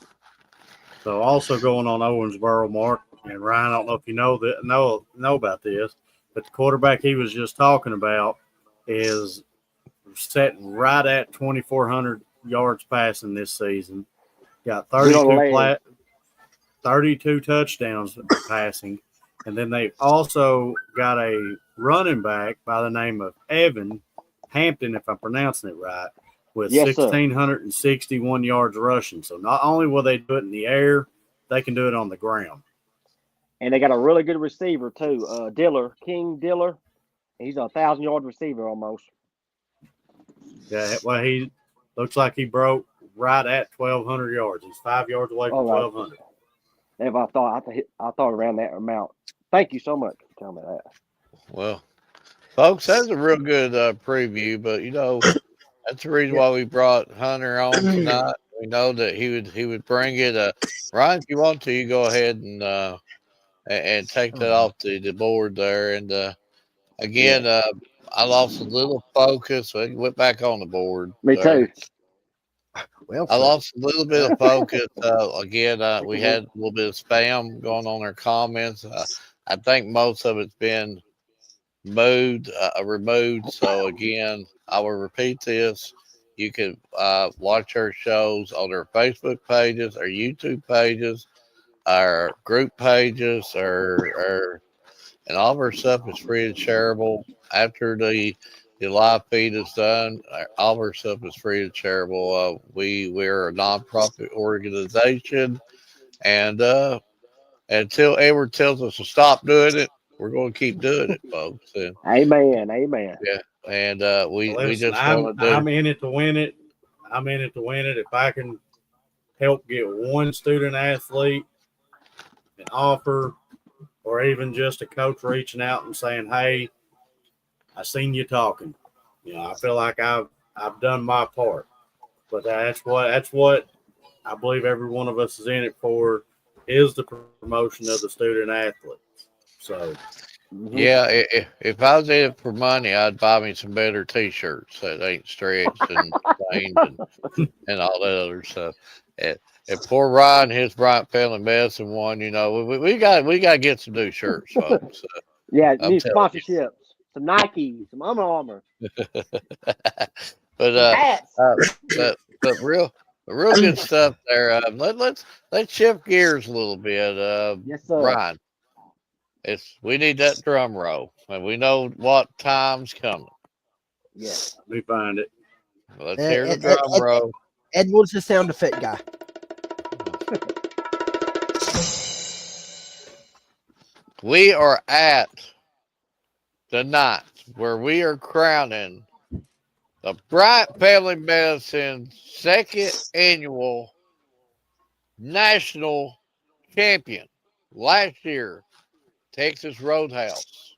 So also going on Owensboro, Mark and Ryan. I don't know if you know about this, but the quarterback he was just talking about is setting right at 2,400 yards passing this season. Got Good on the leg. 32 touchdowns passing, and then they've also got a running back by the name of Evan Hampton, if I'm pronouncing it right, with Yes, sir. 1,661 yards rushing. So not only will they do it in the air, they can do it on the ground. And they got a really good receiver too, King Diller. He's a 1,000-yard receiver almost. Yeah, well, he looks like he broke right at 1,200 yards. He's 5 yards away from 1,200. If I thought around that amount. Thank you so much for telling me that. Well, folks, that's a real good preview, but that's the reason why we brought Hunter on tonight. We know that he would bring it. Ryan, if you want to, you go ahead and take that off the board there. And again, I lost a little focus, so it went back on the board. Me there. too. Well, I lost a little bit of focus. Again, we had a little bit of spam going on our comments. I think most of it's been removed. So again, I will repeat this. You can watch our shows on our Facebook pages, our YouTube pages, our group pages, and all of our stuff is free and shareable. After the live feed is done, all of our stuff is free and shareable. We're a nonprofit organization, and until Edward tells us to stop doing it, we're going to keep doing it, folks. And Amen. yeah, and we Listen, just want to do. I'm in it to win it. I'm in it to win it. If I can help get one student athlete, an offer, or even just a coach reaching out and saying, "Hey, I seen you talking." I feel like I've done my part. But that's what I believe every one of us is in it for, is the promotion of the student athletes. So Yeah, if I was in it for money, I'd buy me some better T-shirts that ain't stretched and stained and all that other stuff. And poor Ryan, his Bryant Family Medicine one, we got to get some new shirts, folks. Yeah, I'm need telling sponsorships. Some Nike, some Under Armour, you. some but hats. but real good stuff there. Let's shift gears a little bit. Yes, sir. Ryan, we need that drum roll, and we know what time's coming. Yes. let me find it. Let's hear the drum roll. Edward's the sound effect guy. We are at the night where we are crowning the Bryant Family Medicine second annual national champion. Last year, Texas Roadhouse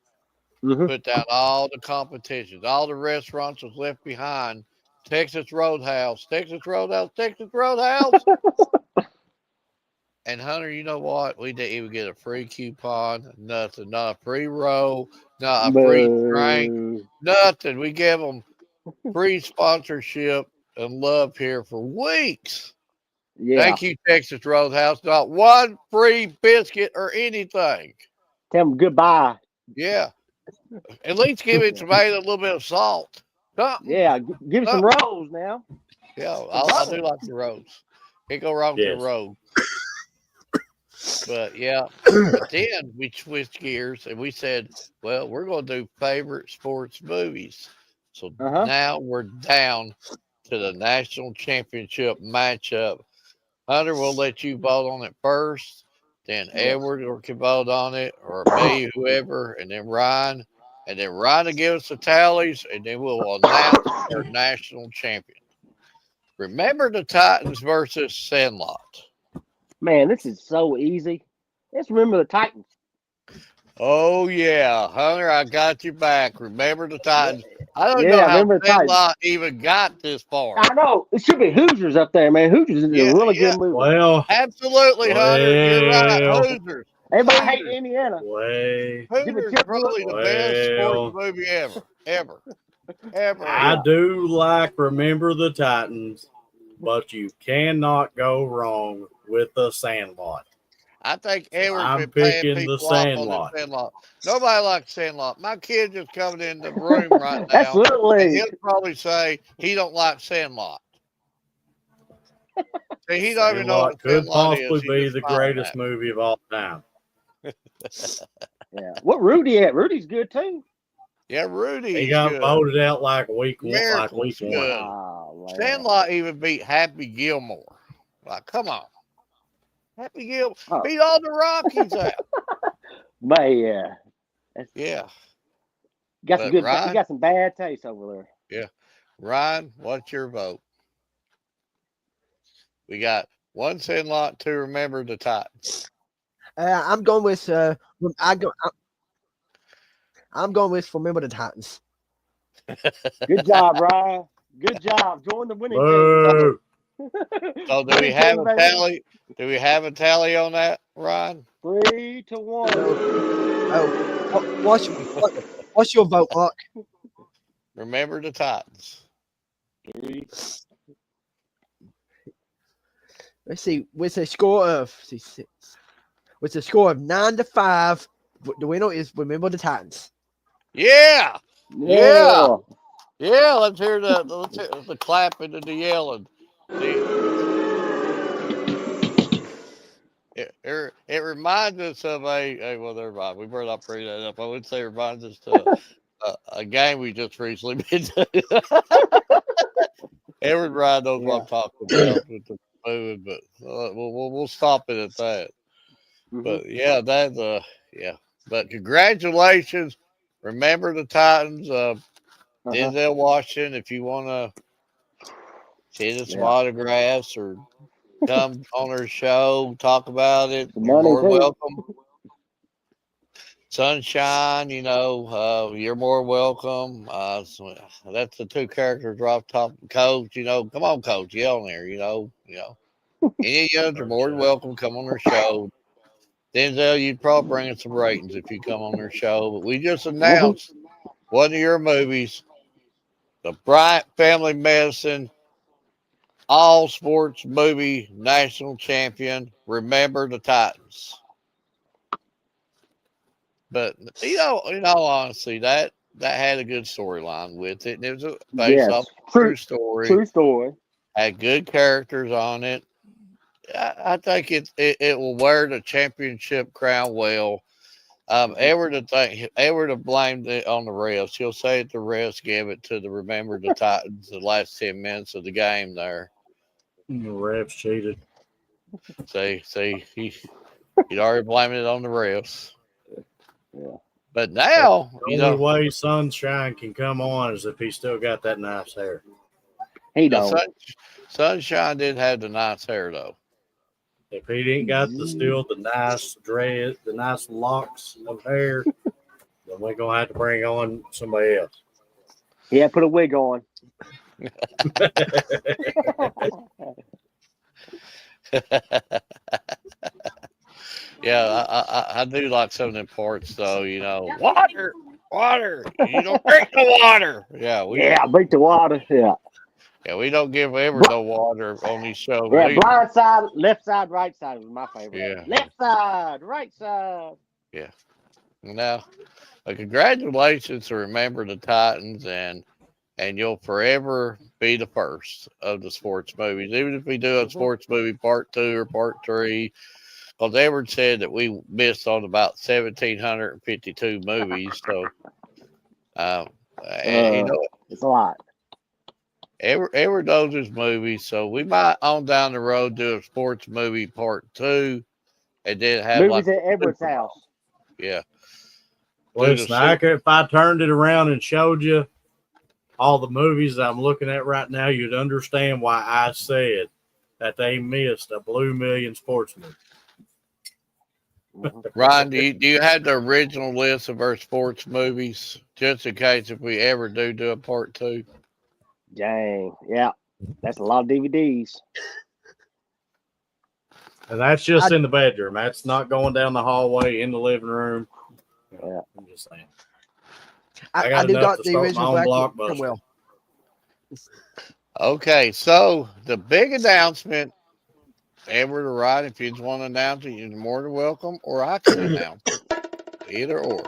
Mm-hmm. put down all the competitions. All the restaurants was left behind. Texas Roadhouse, Texas Roadhouse, Texas Roadhouse. And Hunter, you know what? We didn't even get a free coupon, nothing, not a free roll, not a free drink, Boo. nothing. We gave them free sponsorship and love here for weeks. Yeah. Thank you, Texas Roadhouse. Not one free biscuit or anything. Tell them goodbye. Yeah. At least give it tomato a little bit of salt. Something. Yeah. Give us some Something. rolls now. Yeah, I do like the roads. Can't go wrong with Yes. the road. But yeah, but then we switched gears and we said, well, we're going to do favorite sports movies. So now we're down to the national championship matchup. Hunter, we'll let you vote on it first. Then Edward can vote on it, or me, whoever, and then Ryan. And then Ryan will give us the tallies, and then we'll announce our national champion. Remember the Titans versus Sandlot. Man, this is so easy. Let's remember the Titans. Oh, yeah. Hunter, I got you back. Remember the Titans. I don't know Yeah, how remember the Titans. Sandlot even got this far. I know. It should be Hoosiers up there, man. Hoosiers is a really good movie. Well, Absolutely, Hunter. You're right. Well. Hoosiers. Everybody hate Hoosiers. Indiana. Hoosiers is probably the best sports movie ever. I do like Remember the Titans, but you cannot go wrong with the Sandlot. I think Edward's I'm been paying picking people the off on Sandlot. the Sandlot. Nobody likes Sandlot. My kid just coming in the room right now. Absolutely. And he'll probably say he don't like Sandlot. See, he don't even know what could Sandlot possibly is. He be just the smiling greatest at me. movie of all time. Yeah. What Rudy at? Rudy's good too. Yeah, Rudy. He got good. voted out like week one. Miracle's good. Oh, man. Sandlot even beat Happy Gilmore. Like, come on. Happy Gilmore Oh. beat all the Rockies out. Man, Yeah. got some But good. Ryan- You got some bad taste over there. Ryan, what's your vote? We got one Sandlot to Remember the Titans. I'm going with I'm going with Remember the Titans. Good job, Ryan. Good job. Join the winning team. Boo. So do we have a tally? Do we have a tally on that, Ryan? 3-1. Oh, what's your vote, Mark? Remember the Titans. Let's see. With a score of 9-5, the winner is Remember the Titans. Yeah. Yeah. Yeah, let's hear the clapping and the yelling. It reminds us of well, never mind. We better not bring that up. I would say it reminds us of a game we just recently been to. Every Ryan knows what I'm talking about with the moving, but we'll stop it at that. Mm-hmm. But yeah, that's yeah. But congratulations. Remember the Titans. Denzel Washington, if you want to send us some Yeah. autographs or come on our show, talk about it, Some you're money more than too. welcome. Sunshine, you're more welcome. So that's the two characters right off the top. Coach, come on, Coach, get on there. Any of you are more than welcome. Come on our show. Denzel, you'd probably bring in some ratings if you come on their show. But we just announced one of your movies, the Bryant Family Medicine All Sports Movie National Champion. Remember the Titans. But in all honesty, that had a good storyline with it, and it was based off Yes. a true story. True story. Had good characters on it. I think it will wear the championship crown well. Ever to blame it on the refs. He'll say that the refs gave it to Remember the Titans the last 10 minutes of the game there. The refs cheated. See, he'd already blamed it on the refs. Yeah. But now, The only way Sunshine can come on is if he still got that nice hair. He don't. Sunshine did have the nice hair, though. If he didn't got the nice dread, the nice locks of hair, then we're gonna have to bring on somebody else. Yeah, put a wig on. Yeah, I do like some of them parts, though. Water. You don't drink the water. Yeah, drink the water. Yeah. Yeah, we don't give ever no water on these shows. Yeah, blind side, left side, right side was my favorite. Yeah. Left side, right side. Yeah. Now, congratulations to Remember the Titans, and you'll forever be the first of the sports movies. Even if we do a sports movie part 2 or part 3, because Edward said that we missed on about 1,752 movies. So, it's a lot. Edward knows his movies, so we might on down the road do a sports movie part 2, and then have movies at Edward's house. Yeah. Listen, if I turned it around and showed you all the movies I'm looking at right now, you'd understand why I said that they missed a Blue Million sports movie. Ryan, do you have the original list of our sports movies, just in case if we ever do a part 2? Dang, yeah, that's a lot of DVDs. And that's just in the bedroom. That's not going down the hallway in the living room. Yeah, I'm just saying. I do got the original Black well. Okay, so the big announcement, Edward or Ryan, if you just want to announce it, you're more than welcome, or I can announce it. Either or.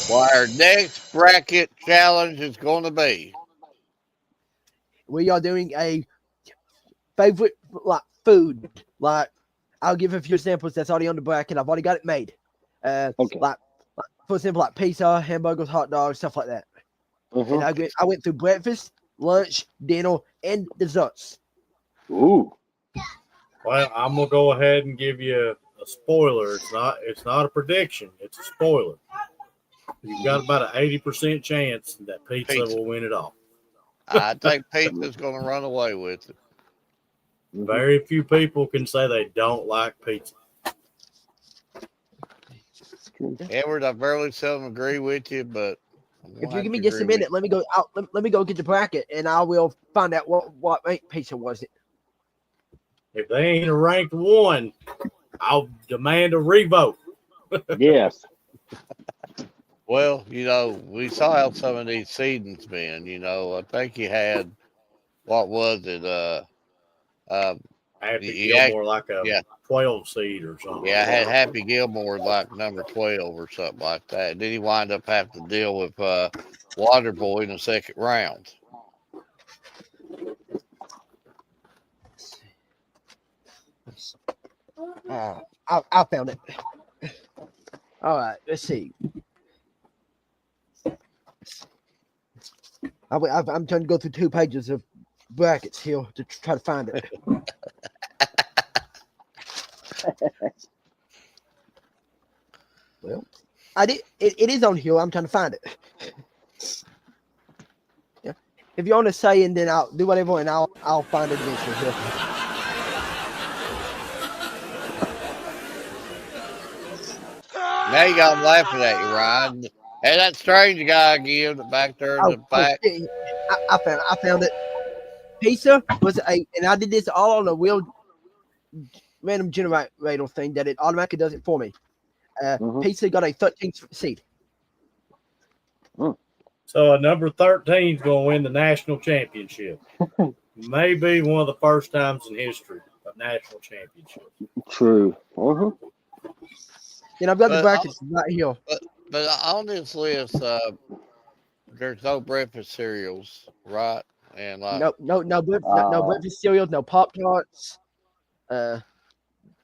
Well, our next bracket challenge is going to be. We are doing a favorite food. I'll give a few samples that's already on the bracket. I've already got it made. Okay. For example, pizza, hamburgers, hot dogs, stuff like that. And I went through breakfast, lunch, dinner, and desserts. Ooh. Well, I'm gonna go ahead and give you a spoiler. It's not a prediction. It's a spoiler. You've got about an 80% chance that pizza will win it all. I think pizza's going to run away with it. Very few people can say they don't like pizza. Edward, I barely seldom agree with you, but if you give me just a minute, let me go out. Let me go get the bracket, and I will find out what pizza was it. If they ain't a ranked 1, I'll demand a revote. Yes. Well, we saw how some of these seedings been. I think you had, what was it? Happy Gilmore like a 12 seed or something. Yeah, I had Happy Gilmore like number 12 or something like that. And then he wound up having to deal with Waterboy in the second round. I found it. All right, let's see. I'm trying to go through 2 pages of brackets here to try to find it. Well, I did. It is on here. I'm trying to find it. if you want to say, and then I'll do whatever, and I'll find it eventually here. Now you got 'em laughing at you, Ryan. Hey, that strange guy again back there in the back. Shit. I found it. Pizza was and I did this all on a real random generator thing that it automatically does it for me. Pizza got a 13th seed. So a number 13 is going to win the national championship. Maybe one of the first times in history of national championship. True. And I've got the But brackets right here. But on this list, there's no breakfast cereals, right? And like No breakfast cereals, no Pop Tarts.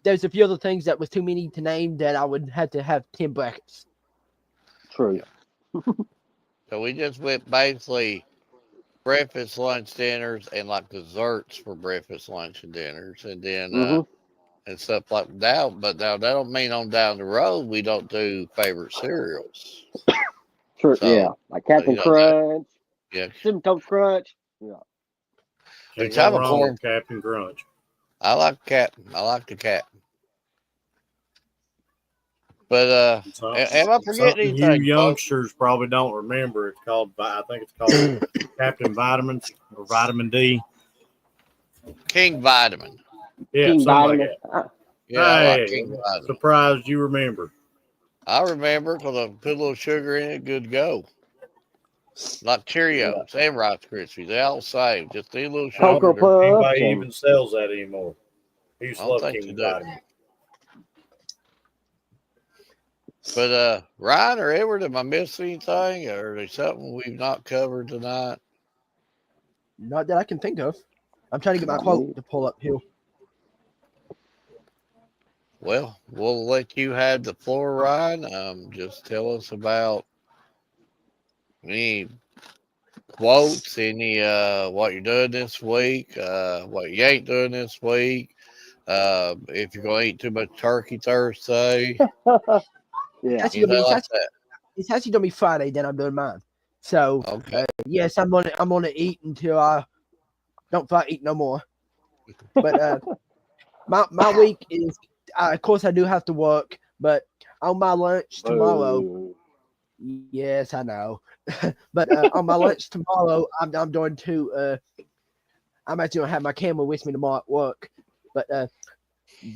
There's a few other things that was too many to name that I would have to have 10 brackets. True. so we just went basically breakfast, lunch, dinners, and like desserts for breakfast, lunch, and dinners, and then and stuff like that. But now that don't mean on down the road we don't do favorite cereals. True. So, yeah, like Captain Crunch. Yeah. Cinnamon Toast Crunch. Yeah. Can't go wrong with Captain Crunch. I like Captain. I like the Captain. But am I forgetting anything? You youngsters probably don't remember. It's called. I think it's called Captain Vitamins or Vitamin D. King Vitamin. Yeah, King something Vitamin. like that. Yeah, I like Hey, King Vitamin. surprised you remember. I remember because I put a little sugar in it, good to go. Like Cheerios and Rice Krispies, they all the same. Just need a little sugar. Cocoa Puffs. Anybody even sells that anymore? I used to love King Vitamin. But Ryan or Edward, am I missing anything, or is there something we've not covered tonight? Not that I can think of. I'm trying to get my quote to pull up here. Well, we'll let you have the floor, Ryan. Just tell us about any quotes, any what you're doing this week, what you ain't doing this week. If you're gonna eat too much turkey Thursday, Yeah. It's actually gonna be Friday. Then I'm doing mine. So yes, I'm gonna eat until I don't feel like eat no more. But my week is. Of course, I do have to work, but on my lunch tomorrow, yes, I know. But on my lunch tomorrow, I'm going to. I'm actually gonna have my camera with me tomorrow at work. But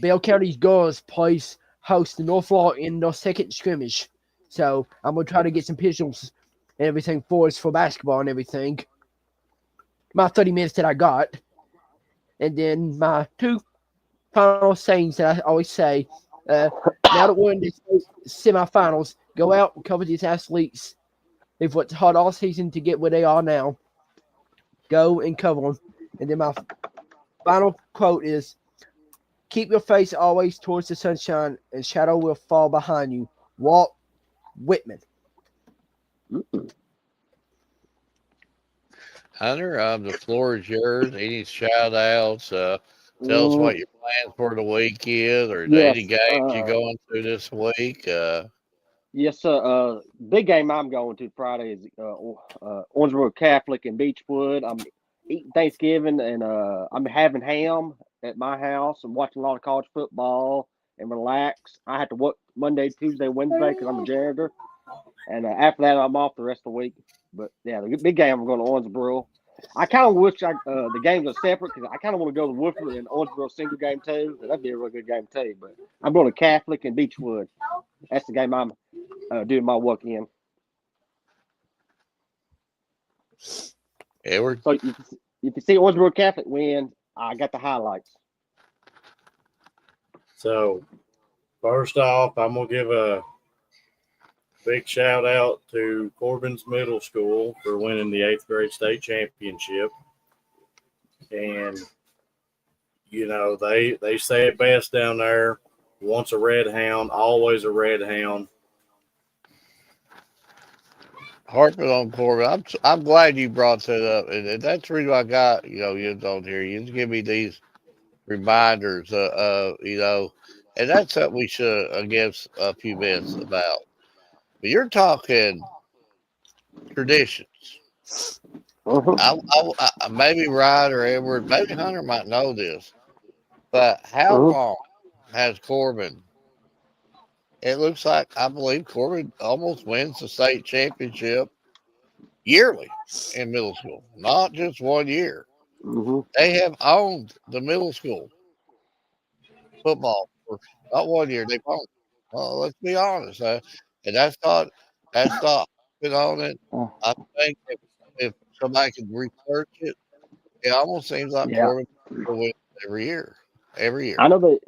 Bell County's girls plays host the North Law in their second scrimmage, so I'm gonna try to get some pictures and everything for us for basketball and everything. My 30 minutes that I got, and then my two final sayings that I always say, now that we're in the semifinals, go out and cover these athletes. They've worked hard all season to get where they are now. Go and cover them. And then my final quote is, keep your face always towards the sunshine and shadow will fall behind you. Walt Whitman. Hunter, the floor is yours. Any shout outs? Tell us what your plans for the week is, or any games you're going to this week. Yes, sir. Big game I'm going to Friday is Owensboro Catholic in Beechwood. I'm eating Thanksgiving and I'm having ham at my house and watching a lot of college football and relax. I have to work Monday, Tuesday, Wednesday because I'm a janitor. And after that, I'm off the rest of the week. But yeah, the big game I'm going to Owensboro. I kind of wish the games are separate because I kind of want to go to Woodford and Owensboro single game too. That'd be a really good game too. But I'm going to Catholic and Beechwood. That's the game I'm doing my work in. Edward? So if you see Owensboro Catholic win, I got the highlights. So first off, I'm going to give a big shout out to Corbin's Middle School for winning the 8th grade state championship. And, you know, they say it best down there. Once a red hound, always a red hound. Harping on Corbin, I'm glad you brought that up. And that's the reason I got, you on here. You just give me these reminders, and that's something we should give a few minutes about. But you're talking traditions. Maybe Ryan or Edward, maybe Hunter might know this, but how long has Corbin? It looks like I believe Corbin almost wins the state championship yearly in middle school, not just 1 year. They have owned the middle school football for not 1 year. They've owned. Well, let's be honest, and that's not been on it. I think if somebody could research it, it almost seems like Yeah. Corbin wins every year. Every year. I know the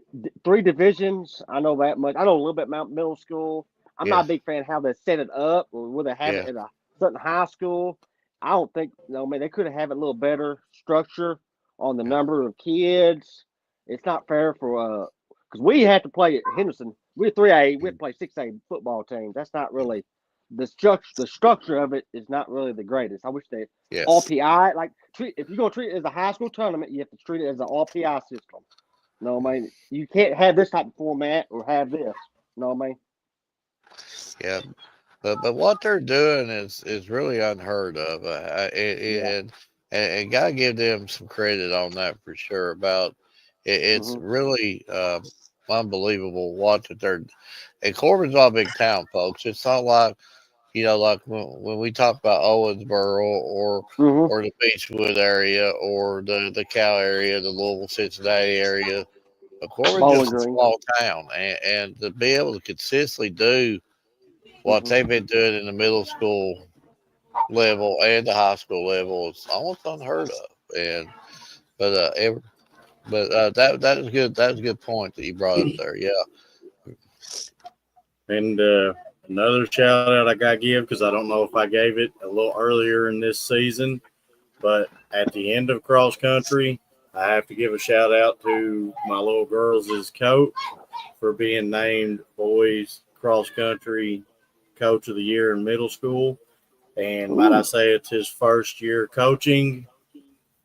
three divisions. I know that much. I know a little bit about middle school. I'm not Yeah. a big fan of how they set it up or where they have it Yeah. at a certain high school. I don't think, man, they could have a little better structure on the Yeah. number of kids. It's not fair for, because we had to play at Henderson. We're 3A. We had to play 6A football teams. That's not really the structure. The structure of it is not really the greatest. I wish they Yes. all PI if you're gonna treat it as a high school tournament, you have to treat it as an all PI system. No, man, you can't have this type of format or have this. No, man. Yeah. But what they're doing is really unheard of, Yeah. and gotta give them some credit on that for sure. About it, it's really unbelievable what that they're. And Corbin's not a big town, folks. It's not like like when we talk about Owensboro or the Beechwood area or the Cal area, the Louisville, Cincinnati area. But Corbin's Bowling just a Green. small town, and to be able to consistently do what they've been doing in the middle school level and the high school level is almost unheard of. And that is good. That is a good point that you brought up there. Yeah. And another shout out I got to give, because I don't know if I gave it a little earlier in this season, but at the end of cross country, I have to give a shout out to my little girls' coach for being named boys cross country coach of the year in middle school. And might I say it's his first year coaching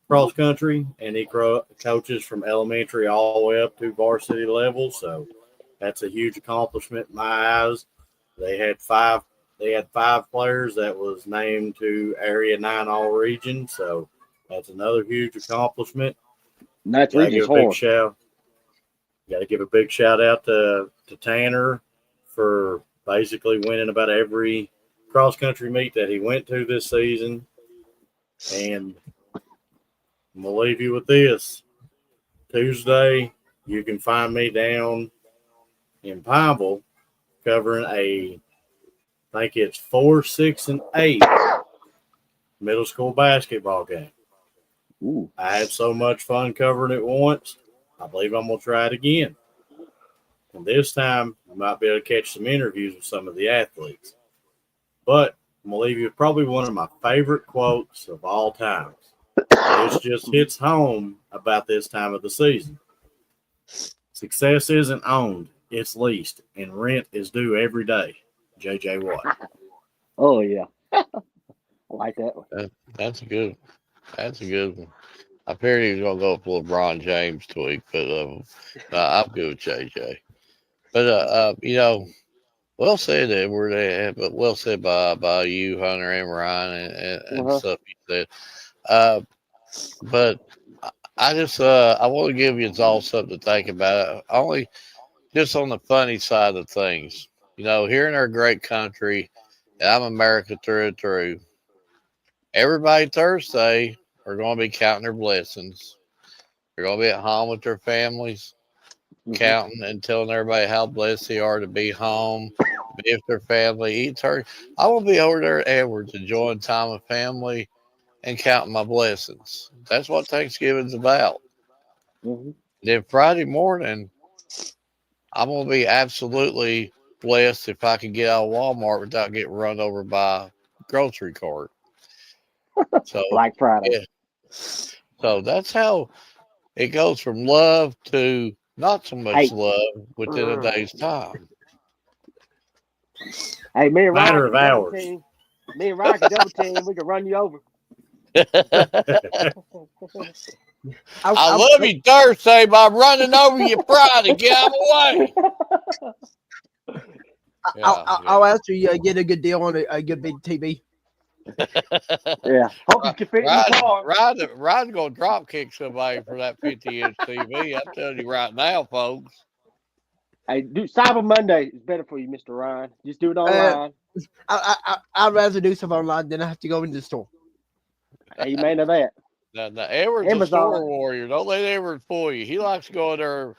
cross country, and he coaches from elementary all the way up to varsity level. So that's a huge accomplishment in my eyes. They had five players that was named to Area 9 All Region. So that's another huge accomplishment. That's Got to region's give a big hard. shout. Got to give a big shout out to Tanner for basically winning about every cross country meet that he went to this season. And I'm gonna leave you with this. Tuesday, you can find me down in Pineville covering I think it's 4, 6, and 8 middle school basketball game. Ooh. I had so much fun covering it once. I believe I'm gonna try it again. And this time, you might be able to catch some interviews with some of the athletes. But I'm gonna leave you with probably one of my favorite quotes of all times. This just hits home about this time of the season. Success isn't owned, it's leased, and rent is due every day. J.J. Watt. Oh, yeah. I like that one. That's a good. That's a good one. I figured he was gonna go for LeBron James tweak, but I'm good with JJ. But well said, Edward, but well said by you, Hunter, and Ryan, and stuff you said. But I just I want to give you all something to think about. Only just on the funny side of things. Here in our great country, and I'm America through and through. Everybody Thursday are going to be counting their blessings. They're going to be at home with their families, counting and telling everybody how blessed they are to be home, be with their family, eat turkey. I will be over there at Edwards enjoying time with family and counting my blessings. That's what Thanksgiving's about. Then Friday morning, I'm going to be absolutely blessed if I can get out of Walmart without getting run over by a grocery cart. So Black Friday. Yeah. So that's how it goes from love to not so much love within a day's time. Hey, me and Ryan Matter can of double hours. team. Me and Ryan can double team. We can run you over. I love you Thursday, but I'm running over you Friday. Get out of the way. I'll ask you get a good deal on a good big TV. Yeah. Hope you can fit in your car. Ryan's gonna drop kick somebody for that 50-inch TV. I'm telling you right now, folks. Hey, Cyber Monday is better for you, Mr. Ryan. Just do it online. I'd rather do stuff online than I have to go into the store. Amen to that. Now Edward's a store warrior. Don't let Edward fool you. He likes to go in there,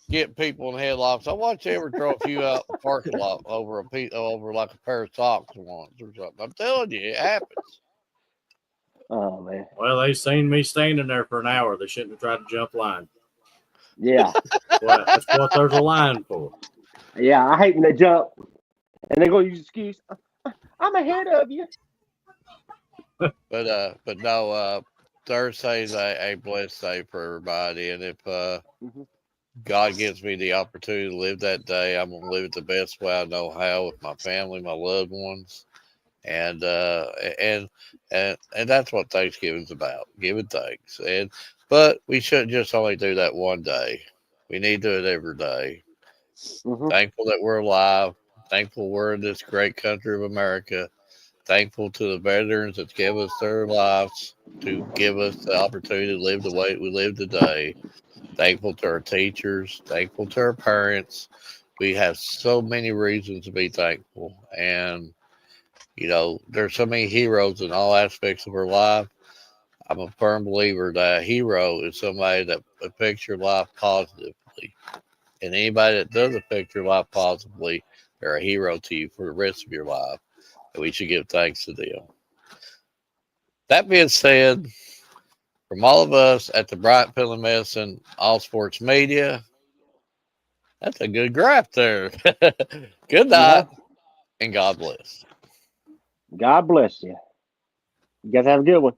get people in headlocks. I watched Edward throw a few out the parking lot over like a pair of socks once or something. I'm telling you, it happens. Oh man. Well, they seen me standing there for an hour. They shouldn't have tried to jump line. Yeah. Well, that's what there's a line for. Yeah, I hate when they jump and they go use excuse. I'm ahead of you. But no, Thursday's a blessed day for everybody, and if God gives me the opportunity to live that day, I'm gonna live it the best way I know how with my family, my loved ones, and that's what Thanksgiving's about, giving thanks. But we shouldn't just only do that one day. We need to do it every day. Thankful that we're alive. Thankful we're in this great country of America. Thankful to the veterans that give us their lives to give us the opportunity to live the way we live today. Thankful to our teachers. Thankful to our parents. We have so many reasons to be thankful. And, there's so many heroes in all aspects of our life. I'm a firm believer that a hero is somebody that affects your life positively. And anybody that does affect your life positively, they're a hero to you for the rest of your life. And we should give thanks to them. That being said, from all of us at the Bryant Family Medicine All Sports Media, that's a good graph there. Good night, and God bless. God bless you. You guys have a good one.